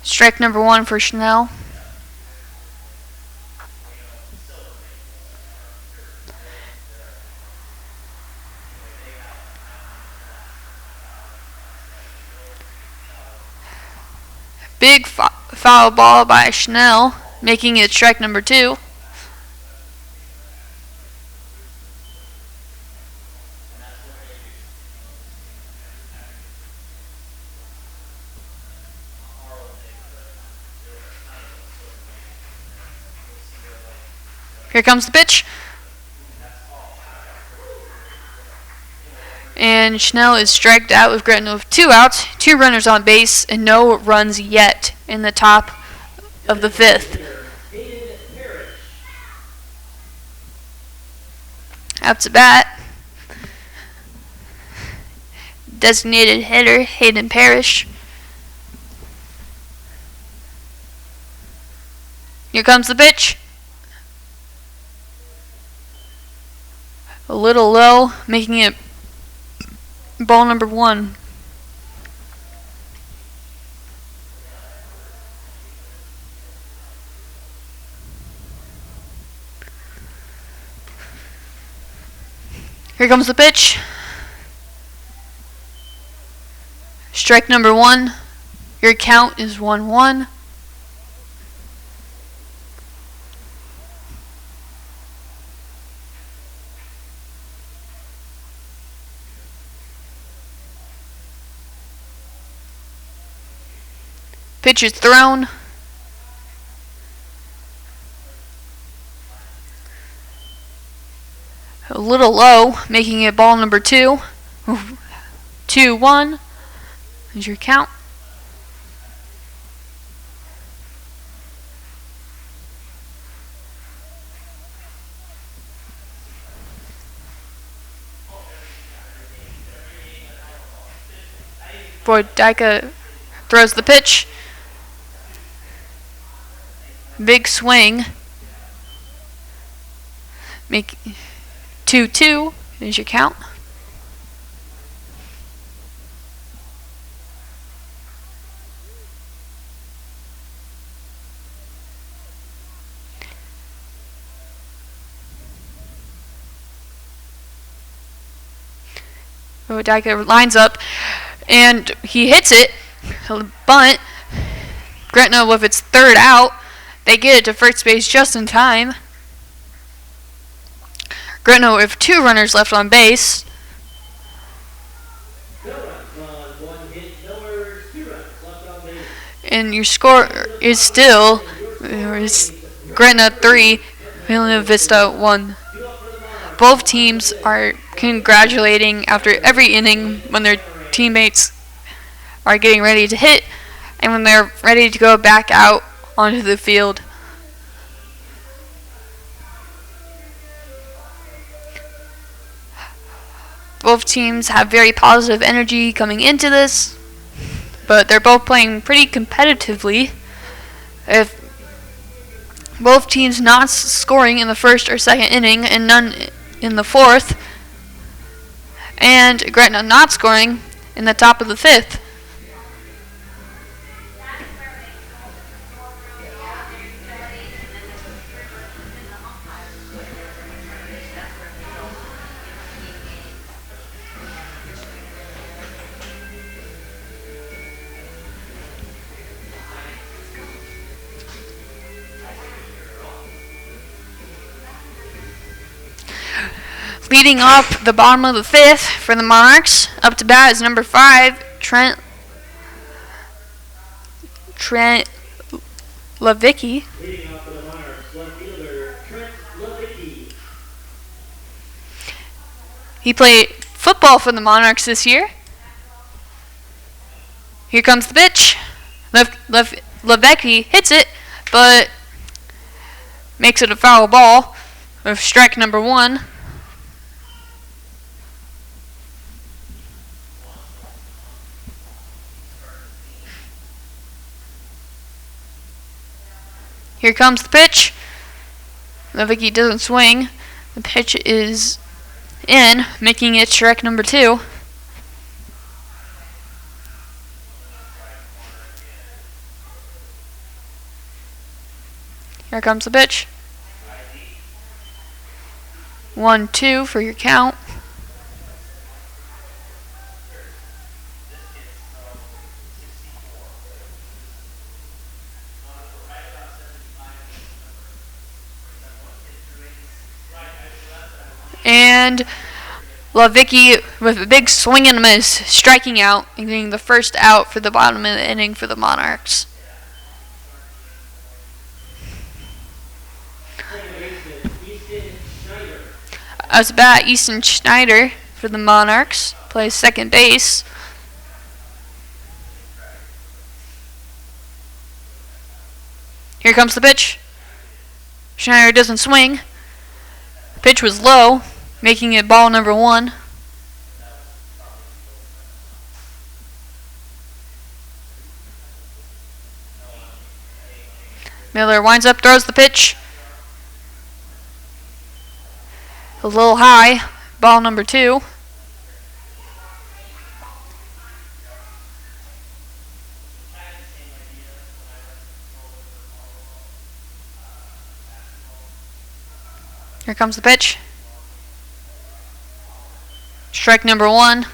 Strike number 1 for Schnell. Big foul ball by Schnell, making it strike number 2. Here comes the pitch. And Schnell is striked out with Gretna with 2 outs, 2 runners on base, and no runs yet in the top of the 5th. Up to bat, designated hitter Hayden Parrish. Here comes the pitch. A little low, making it ball number 1. Here comes the pitch. Strike number 1. Your count is 1-1. Pitch is thrown. A little low, making it ball number 2. 2-1 is your count. Boydika throws the pitch. Big swing. Make 2-2 is your count. Boydika lines up and he hits it. Bunt. Gretna with its 3rd out. They get it to first base just in time. Gretna with 2 runners left on base. And your score is still Gretna 3, Helena Vista 1. Both teams are congratulating after every inning when their teammates are getting ready to hit and when they're ready to go back out onto the field. Both teams have very positive energy coming into this, but they're both playing pretty competitively. If both teams not scoring in the 1st or 2nd inning and none in the 4th, and Gretna not scoring in the top of the 5th. Leading up the bottom of the 5th for the Monarchs, up to bat is number 5, Trent Trent Levicki. Leading off for the Monarchs, left fielder Trent Levicki. He played football for the Monarchs this year. Here comes the pitch. Levicki hits it, but makes it a foul ball with strike number 1. Here comes the pitch. Levicki doesn't swing. The pitch is in, making it strike number 2. Here comes the pitch. 1-2 for your count. And Levicki with a big swing and a miss, striking out and getting the first out for the bottom of the inning for the Monarchs. As bat, Easton Schneider for the Monarchs plays second base. Here comes the pitch. Schneider doesn't swing. The pitch was low, making it ball number 1. Miller winds up, throws the pitch. A little high, ball number 2. Here comes the pitch. Strike number 1.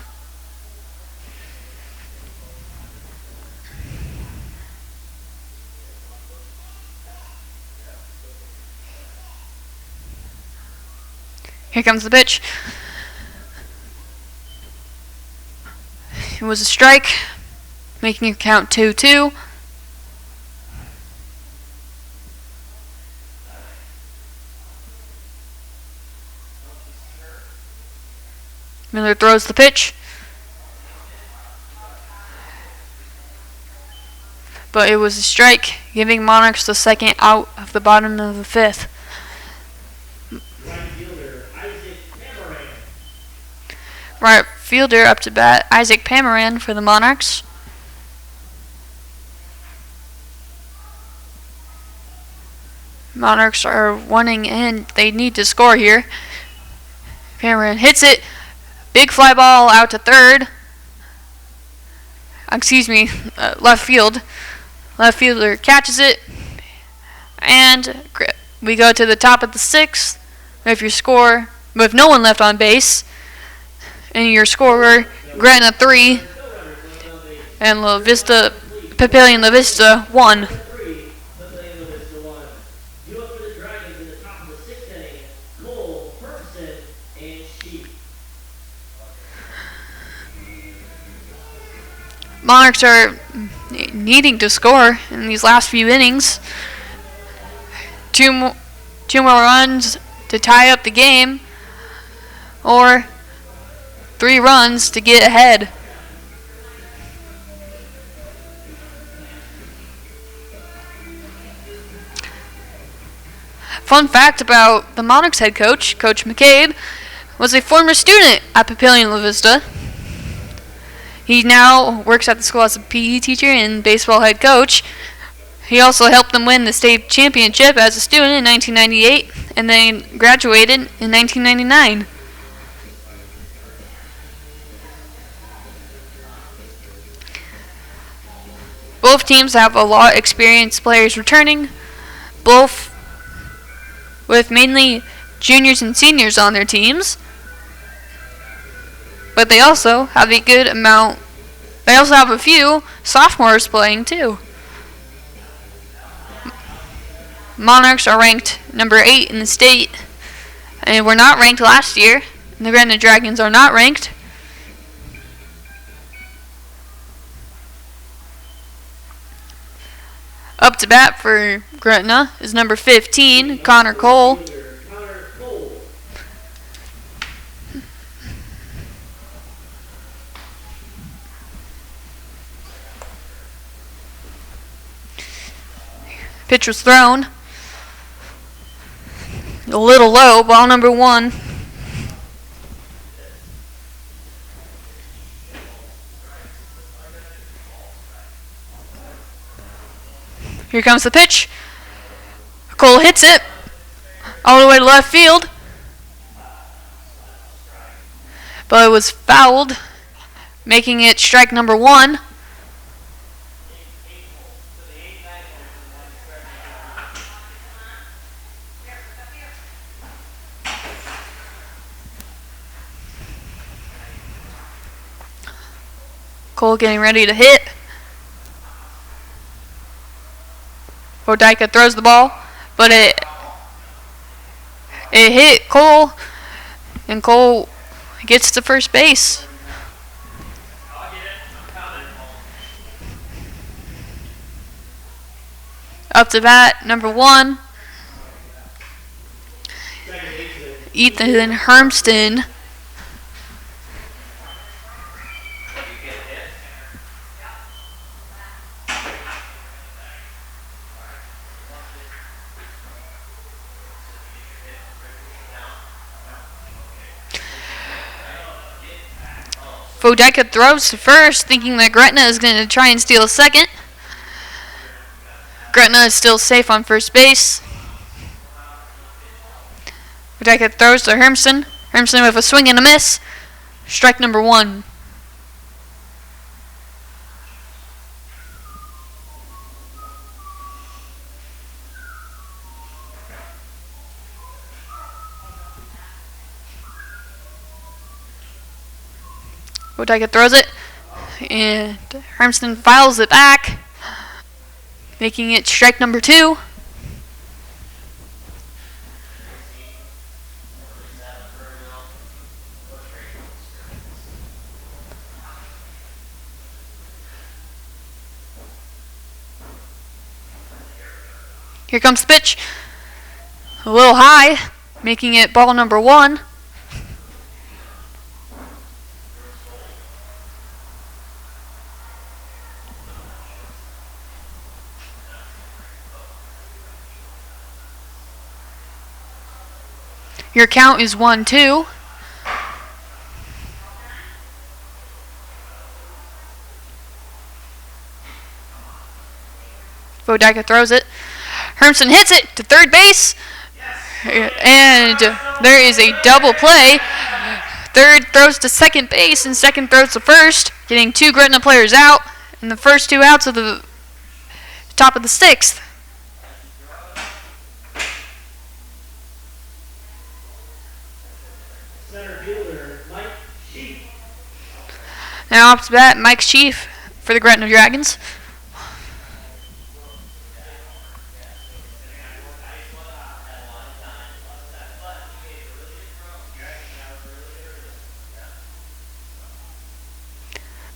Here comes the pitch. It was a strike, making it count 2-2. Miller throws the pitch. But it was a strike, giving Monarchs the second out of the bottom of the 5th. Right fielder up to bat, Isaac Pamaran for the Monarchs. Monarchs are winning and they need to score here. Pamaran hits it. Big fly ball out to third. Left field. Left fielder catches it. And we go to the top of the 6th with your score, with no one left on base. And your scorer, Gretna 3, and Papillion La Vista 1. Monarchs are needing to score in these last few innings. Two more runs to tie up the game, or 3 runs to get ahead. Fun fact about the Monarchs head coach, Coach McCabe, was a former student at Papillion La Vista. He now works at the school as a PE teacher and baseball head coach. He also helped them win the state championship as a student in 1998 and then graduated in 1999. Both teams have a lot of experienced players returning, both with mainly juniors and seniors on their teams. But they also have a good amount. They also have a few sophomores playing too. Monarchs are ranked number 8 in the state, and were not ranked last year. And the Gretna Dragons are not ranked. Up to bat for Gretna is number 15, Connor Cole. Connor Cole. Pitch was thrown. A little low, ball number 1. Here comes the pitch. Cole hits it all the way to left field. But it was fouled, making it strike number 1. Cole getting ready to hit. Vodika throws the ball, but it hit Cole, and Cole gets to first base. Up to bat, number 1, Ethan Hermston. Vodika throws to first, thinking that Gretna is going to try and steal a second. Gretna is still safe on first base. Vodika throws to Hermston. Hermston with a swing and a miss. Strike number 1. Vodika throws it, and Hermston files it back, making it strike number 2. Here comes the pitch. A little high, making it ball number 1. Your count is 1-2. Vodika throws it. Hermston hits it to third base. And there is a double play. Third throws to second base, and second throws to first, getting 2 Gretna players out, and the first 2 outs of the top of the 6th. Now up to bat, Mike Chief for the Gretna Dragons.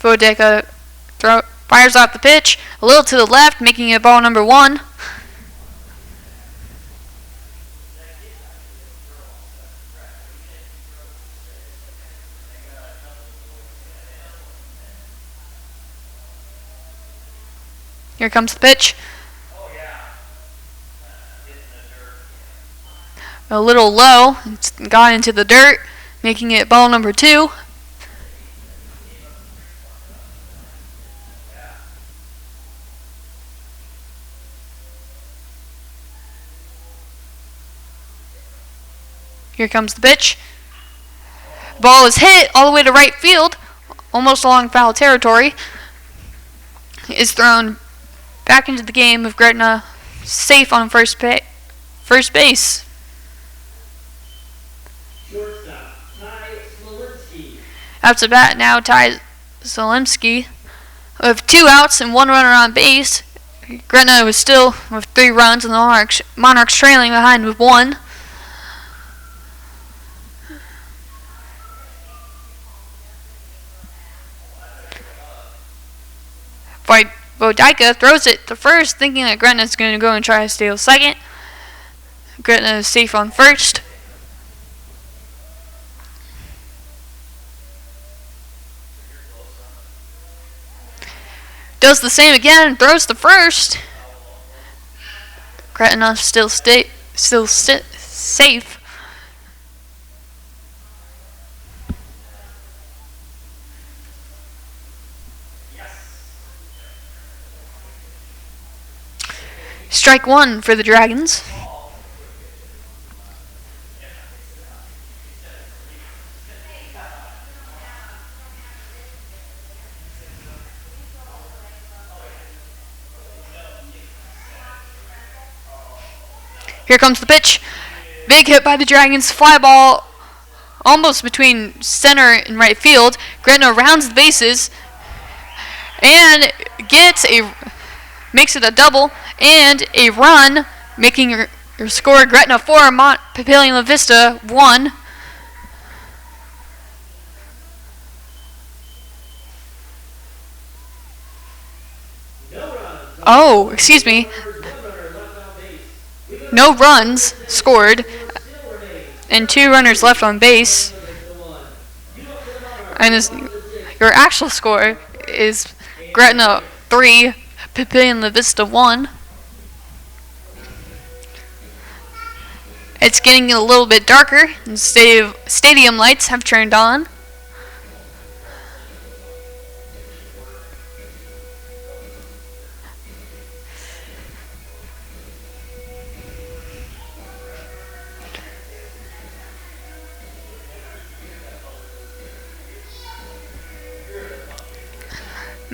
Vodika fires off the pitch, a little to the left, making it ball number 1. Here comes the pitch. A little low. It's got into the dirt, making it ball number 2. Here comes the pitch. Ball is hit all the way to right field, almost along foul territory. Is thrown back into the game with Gretna safe on first base. Shortstop, Ty Smolinski. Up to bat now, Ty Smolinski. With 2 outs and 1 runner on base. Gretna was still with 3 runs, and the Monarchs trailing behind with 1. Vodika throws it to first, thinking that Gretna's going to go and try to steal second. Gretna is safe on first. Does the same again, throws to first. Gretna still safe. Strike one for the Dragons. Here comes the pitch. Big hit by the Dragons. Fly ball almost between center and right field. Gretna rounds the bases and makes it a double and a run, making her score Gretna 4, Papillion La Vista 1. Oh, excuse me. No runs scored and 2 runners left on base. And your actual score is Gretna 3, Papillion La Vista 1. It's getting a little bit darker, and stadium lights have turned on.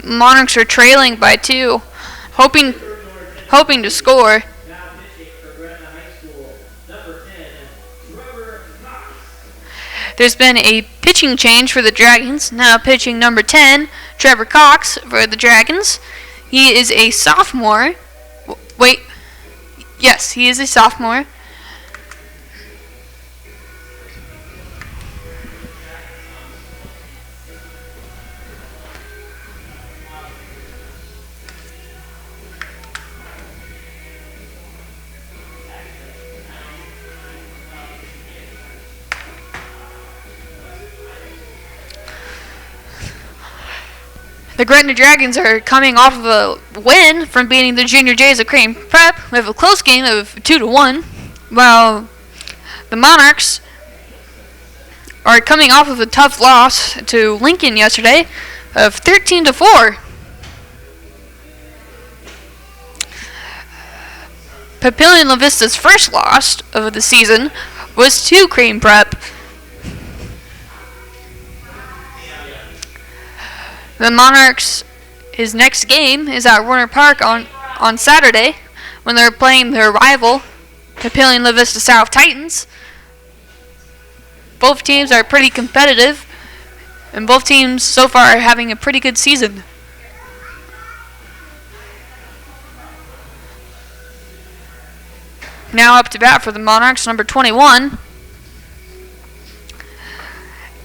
Monarchs are trailing by 2, hoping to score. There's been a pitching change for the Dragons. Now pitching number 10, Trevor Cox for the Dragons. He is a sophomore. Wait. Yes, he is a sophomore. The Gretna Dragons are coming off of a win from beating the Junior Jays of Crane Prep with a close game of 2-1, while the Monarchs are coming off of a tough loss to Lincoln yesterday of 13-4. Papillion La Vista's first loss of the season was to Crane Prep. The Monarchs, his next game is at Warner Park on Saturday when they're playing their rival, Papillion La Vista South Titans. Both teams are pretty competitive, and both teams so far are having a pretty good season. Now up to bat for the Monarchs, number 21,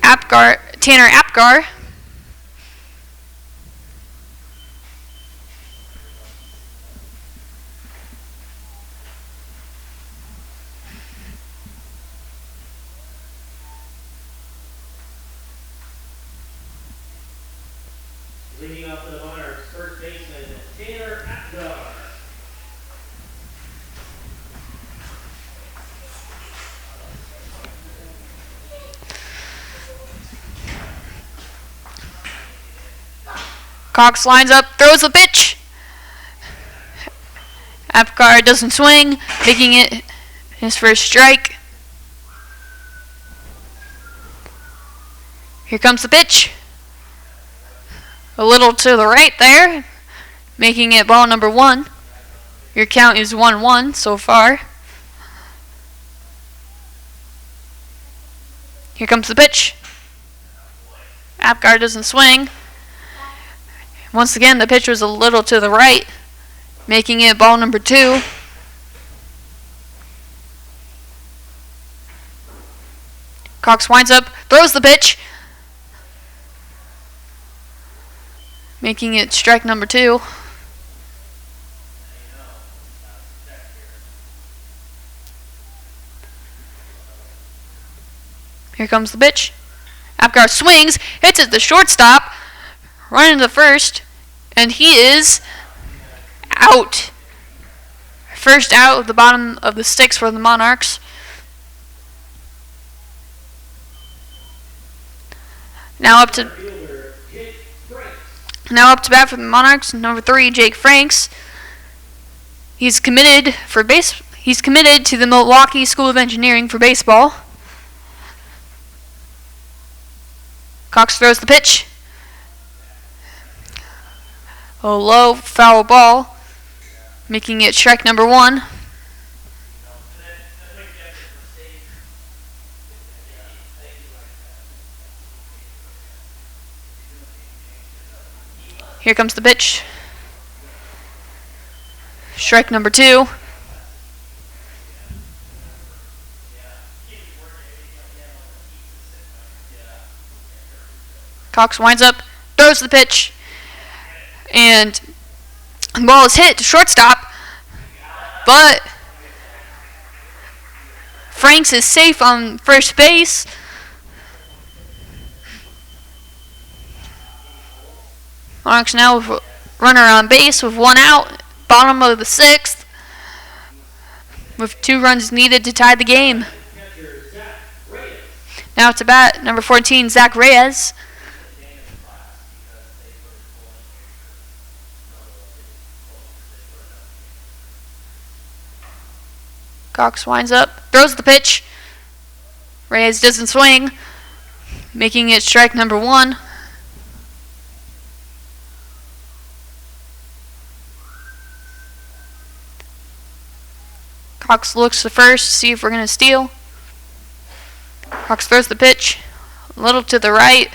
Tanner Apgar. Leading off the Monarchs, first baseman Tanner Apgar. Cox lines up, throws the pitch. Apgar doesn't swing, making it his first strike. Here comes the pitch. A little to the right there, making it ball number 1. Your count is 1-1 so far. Here comes the pitch. Apgar doesn't swing. Once again, the pitch was a little to the right, making it ball number 2. Cox winds up, throws the pitch, making it strike number 2. Here comes the pitch. Apgar swings, hits it to shortstop, running to first, and he is out. First out of the bottom of the sixth for the Monarchs. Now up to bat for the Monarchs, number 3, Jake Franks. He's committed to the Milwaukee School of Engineering for baseball. Cox throws the pitch. A low foul ball, making it strike number 1. Here comes the pitch. Strike number 2. Cox winds up, throws the pitch, and the ball is hit to shortstop, but Franks is safe on first base. Monarchs now with a runner on base with 1 out, bottom of the 6th, with 2 runs needed to tie the game. Now to bat, number 14, Zach Reyes. Cox winds up, throws the pitch. Reyes doesn't swing, making it strike number 1. Cox looks to first to see if we're going to steal. Cox throws the pitch, a little to the right.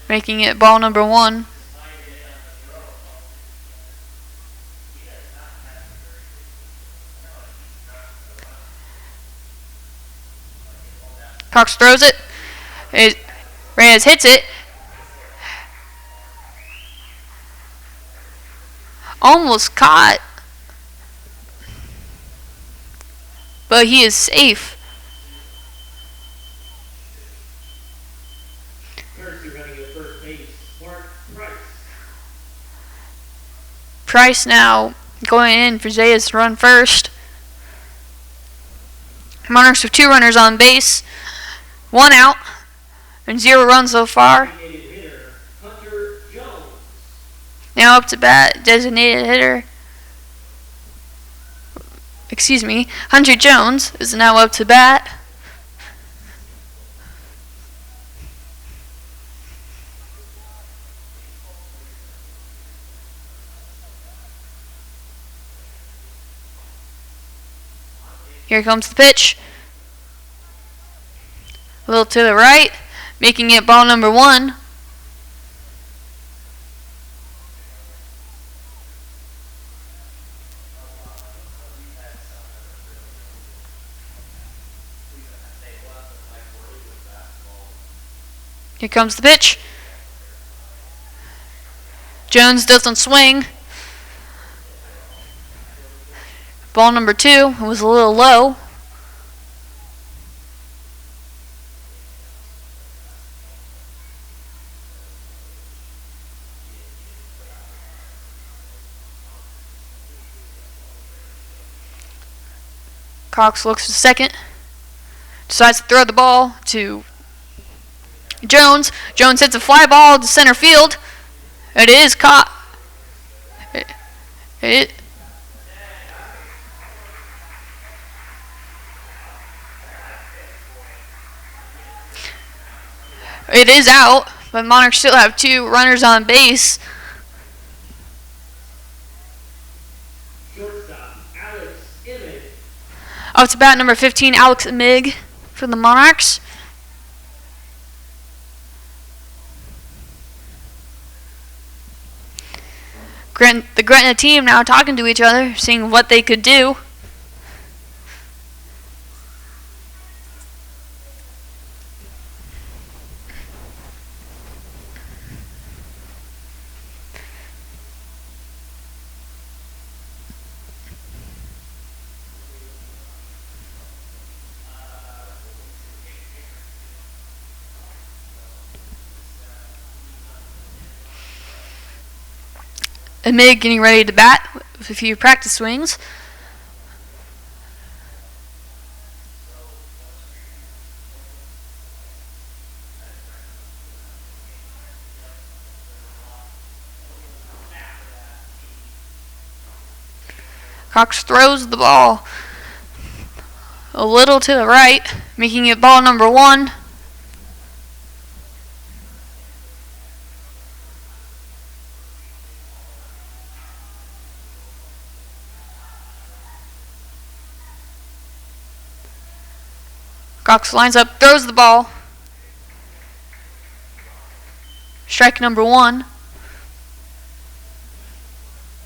Making it ball number 1. Cox throws it. Reyes hits it. Almost caught. But he is safe. Price now going in for Zayas to run first. Monarchs with 2 runners on base. 1 out, and 0 runs so far. Now up to bat, designated hitter. Hunter Jones is now up to bat. Here comes the pitch. A little to the right, making it ball number 1. Here comes the pitch. Jones doesn't swing. Ball number 2, it was a little low. Cox looks to second. Decides to throw the ball to Jones. Jones hits a fly ball to center field. It is caught. It is out, but Monarchs still have 2 runners on base. Up to bat, number 15, Alex Mig for the Monarchs. The Gretna team now talking to each other, seeing what they could do. Amid getting ready to bat with a few practice swings. Cox throws the ball a little to the right, making it ball number 1. Cox lines up, throws the ball. Strike number 1.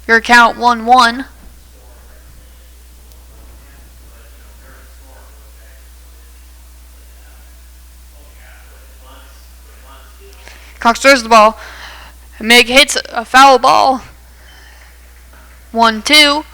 Your count 1-1. Cox throws the ball. Mig hits a foul ball. 1-2.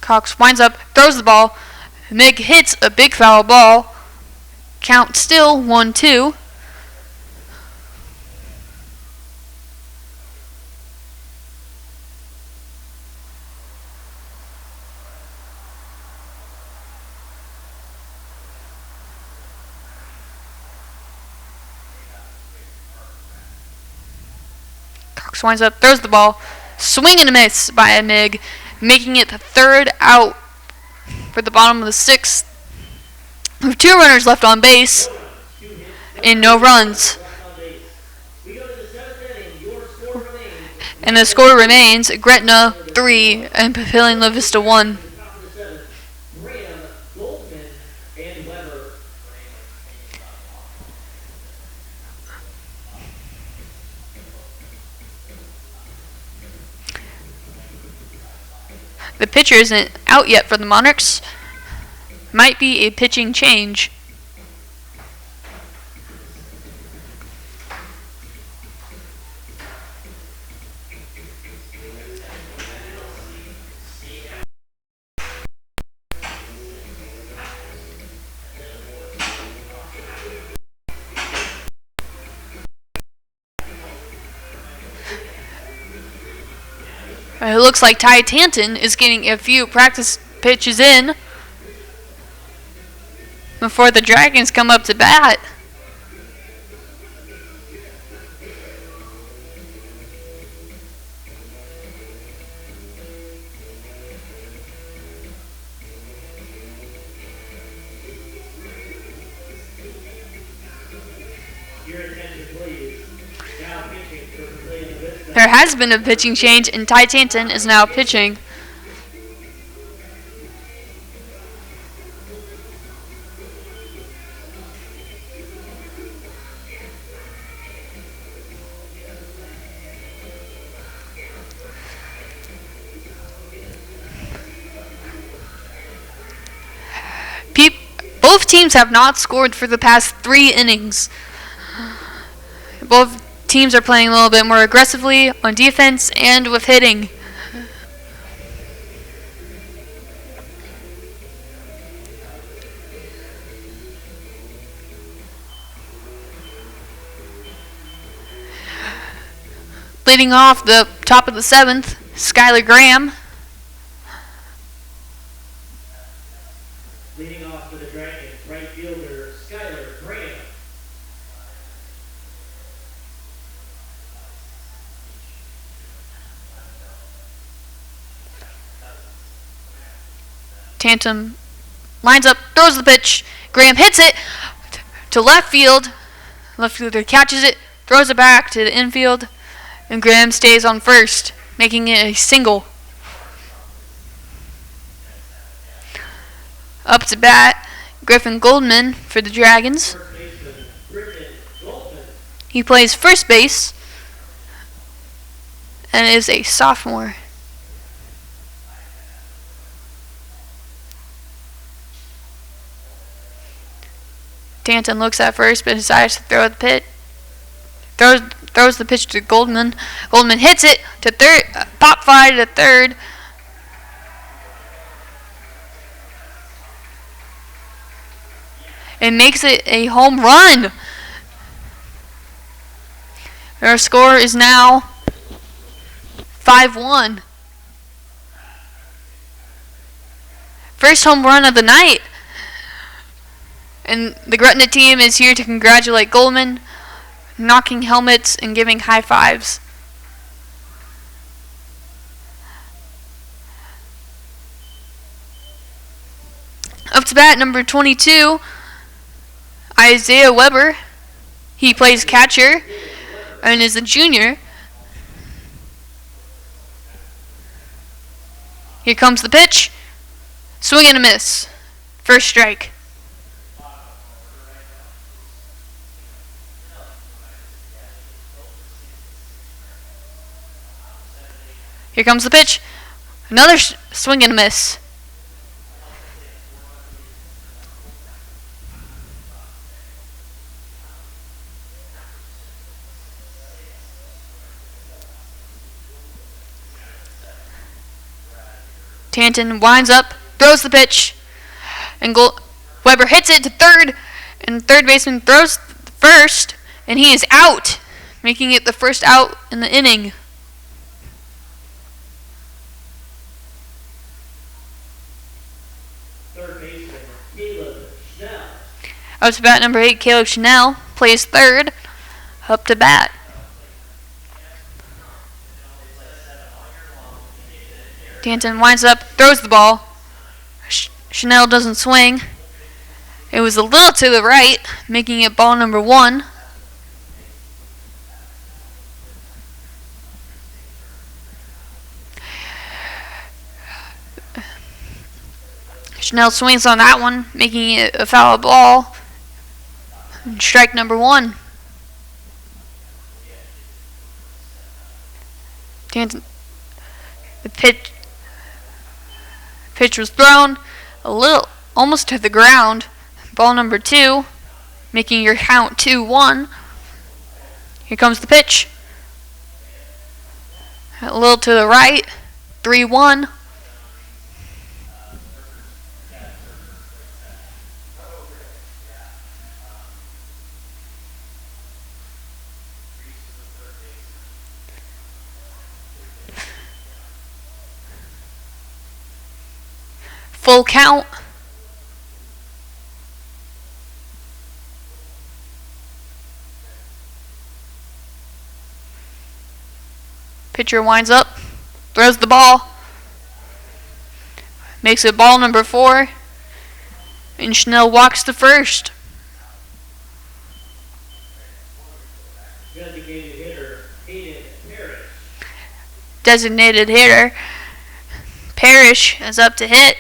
Cox winds up, throws the ball. Mig hits a big foul ball. Count still 1-2. Cox winds up, throws the ball. Swing and a miss by Mig, making it the 3rd out for the bottom of the 6th. With 2 runners left on base and no runs. And the score remains Gretna 3 and Papillion La Vista 1. The pitcher isn't out yet for the Monarchs. Might be a pitching change. It looks like Ty Tanton is getting a few practice pitches in before the Dragons come up to bat. There has been a pitching change, and Ty Tanton is now pitching. Both teams have not scored for the past 3 innings. Both teams are playing a little bit more aggressively on defense and with hitting. Leading off the top of the 7th, Skylar Graham. Leading off for the Dragons, right fielder Skylar Graham. Tantum lines up, throws the pitch. Graham hits it to left field. Left fielder catches it, throws it back to the infield, and Graham stays on first, making it a single. Up to bat, Griffin Goldman for the Dragons. He plays first base and is a sophomore. Tanton looks at first but decides to throw the pitch. throws the pitch to Goldman. Goldman hits it to third, pop fly to third. It makes it a home run. Our score is now 5-1. First home run of the night. And the Gretna team is here to congratulate Goldman, knocking helmets and giving high fives. Up to bat, number 22, Isaiah Weber. He plays catcher and is a junior. Here comes the pitch. Swing and a miss. First strike. Here comes the pitch. Another swing and a miss. Tanton winds up, throws the pitch, and Weber hits it to third, and third baseman throws first, and he is out, making it the first out in the inning. Third baseman, Caleb Schnell. Up to bat, number 8, Caleb Schnell plays third. Up to bat. Tanton winds up, throws the ball. Chanel doesn't swing. It was a little to the right, making it ball number 1. Chanel swings on that one, making it a foul ball. Strike number 1. Tanton, the pitch was thrown a little, almost to the ground. Ball number 2, making your count 2-1. Here comes the pitch. A little to the right, 3-1. Full count. Pitcher winds up, throws the ball, makes it ball number 4, and Schnell walks to first. Designated hitter, Hayden Parrish. Designated hitter, Parrish is up to hit.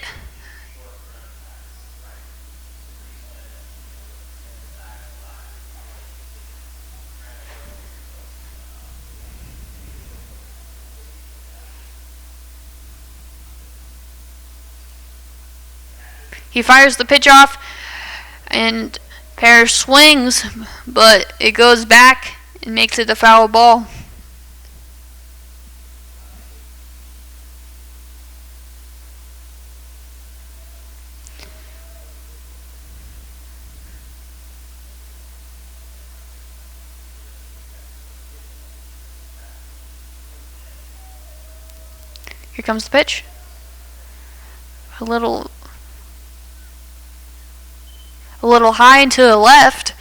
He fires the pitch off, and Parrish swings, but it goes back and makes it a foul ball. Here comes the pitch. A little high and to the left,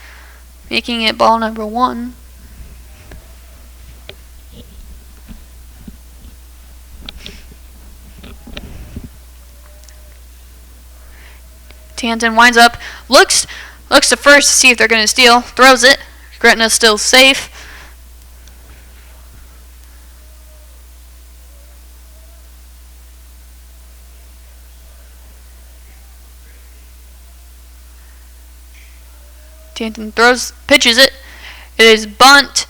making it ball number 1. Tanton winds up, looks to first to see if they're going to steal, throws it. Gretna's still safe. Tanton pitches it. It is bunt,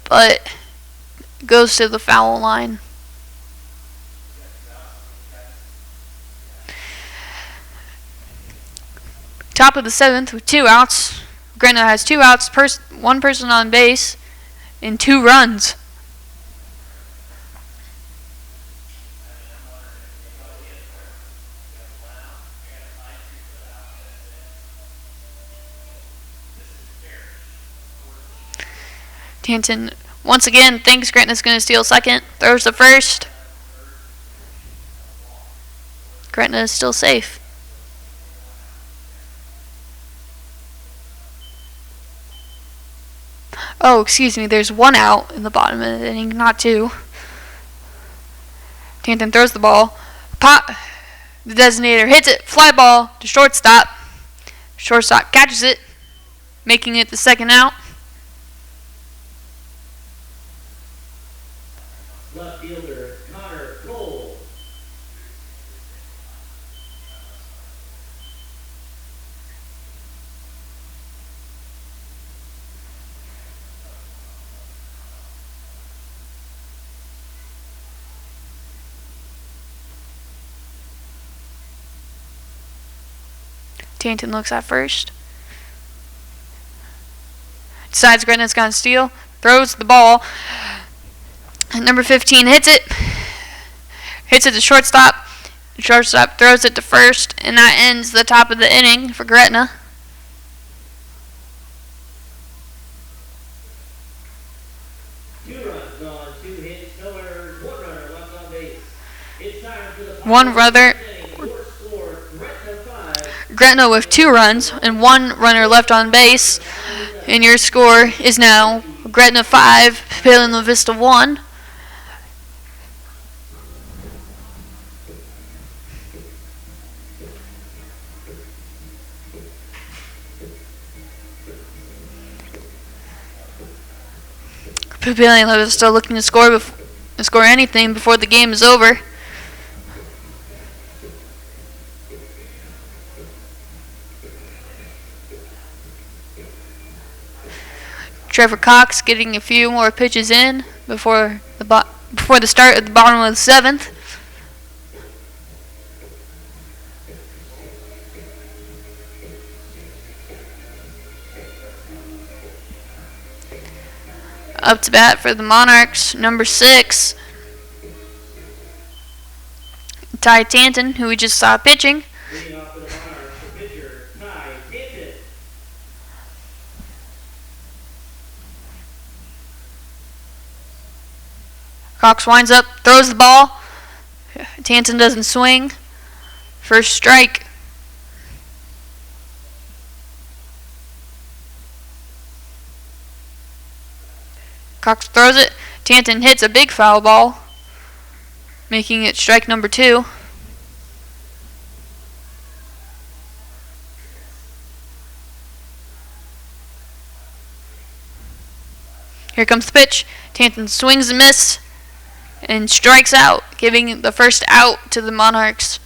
but goes to the foul line. Top of the 7th with 2 outs. Gretna has 2 outs, one person on base, in 2 runs. Tanton once again thinks Gretna's going to steal second. Throws the first. Gretna is still safe. Oh, excuse me. There's 1 out in the bottom of the inning, not 2. Tanton throws the ball. Pop. The designator hits it. Fly ball to shortstop. Shortstop catches it, making it the 2nd out. Left fielder Connor Cole. Tanton looks at first. Decides Gretna's gonna steal. Throws the ball. Number 15 hits it. Hits it to shortstop. Shortstop throws it to first, and that ends the top of the inning for Gretna. One runner. Gretna with 2 runs and 1 runner left on base. And your score is now Gretna 5, Papillion La Vista 1. Papillion La Vista looking to score anything before the game is over. Trevor Cox getting a few more pitches in before the start at the bottom of the 7th. Up to bat for the Monarchs, number 6, Ty Tanton, who we just saw pitching. Cox winds up, throws the ball. Tanton doesn't swing. First strike. Cox throws it. Tanton hits a big foul ball, making it strike number 2. Here comes the pitch. Tanton swings and misses and strikes out, giving the first out to the Monarchs.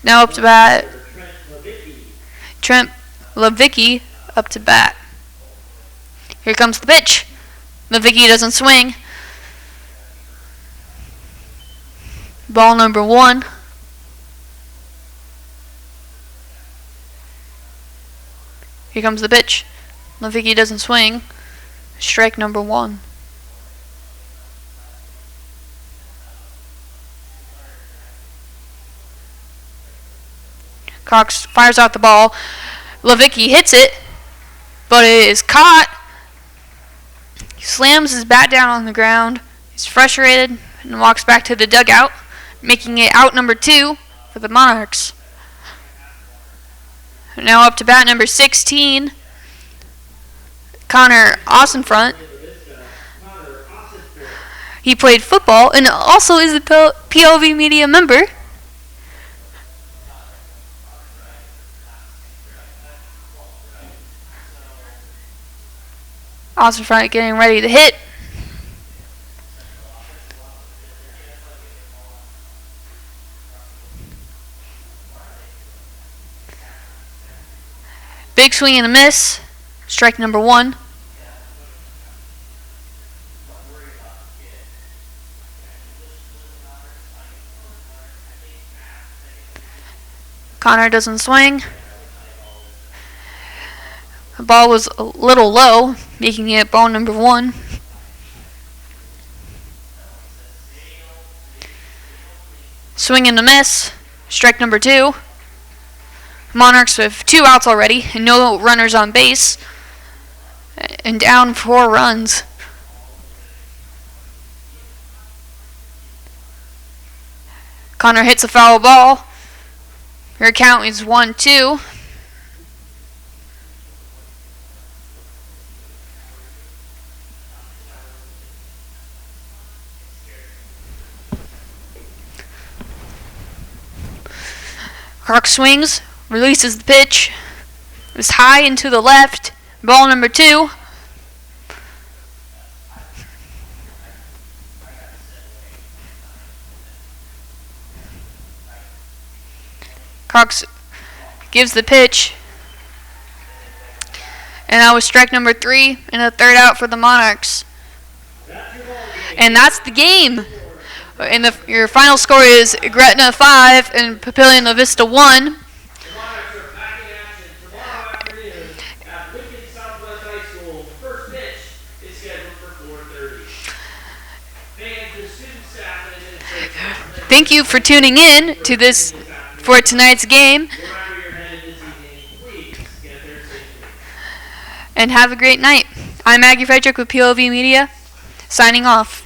Now up to bat, Trent Levicki up to bat. Here comes the pitch. Levicki doesn't swing. Ball number 1. Here comes the pitch. Levicki doesn't swing. Strike number 1. Cox fires out the ball. Levicki hits it, but it is caught. He slams his bat down on the ground. He's frustrated and walks back to the dugout, making it out number 2 for the Monarchs. Now up to bat number 16, Connor Osenfront. He played football and also is a PLV Media member. Osenfront getting ready to hit. Big swing and a miss. Strike number 1. Connor doesn't swing. The ball was a little low, making it ball number 1. Swing and a miss. Strike number 2. Monarchs with 2 outs already and no runners on base. And down 4 runs. Connor hits a foul ball. Your count is 1-2. Clark swings, releases the pitch. It's high and to the left. Ball number 2. Cox gives the pitch. And that was strike number 3 and a third out for the Monarchs. And that's the game. And your final score is Gretna 5 and Papillion La Vista 1. The Monarchs are back in action tomorrow afternoon at Lincoln Southwest High School. The first pitch is scheduled for 4:30. Fans, the student staff, and administration. Thank you for tuning in to this for tonight's game. Wherever you're headed this evening, please get there safely. And have a great night. I'm Maggie Frederick with POV Media, signing off.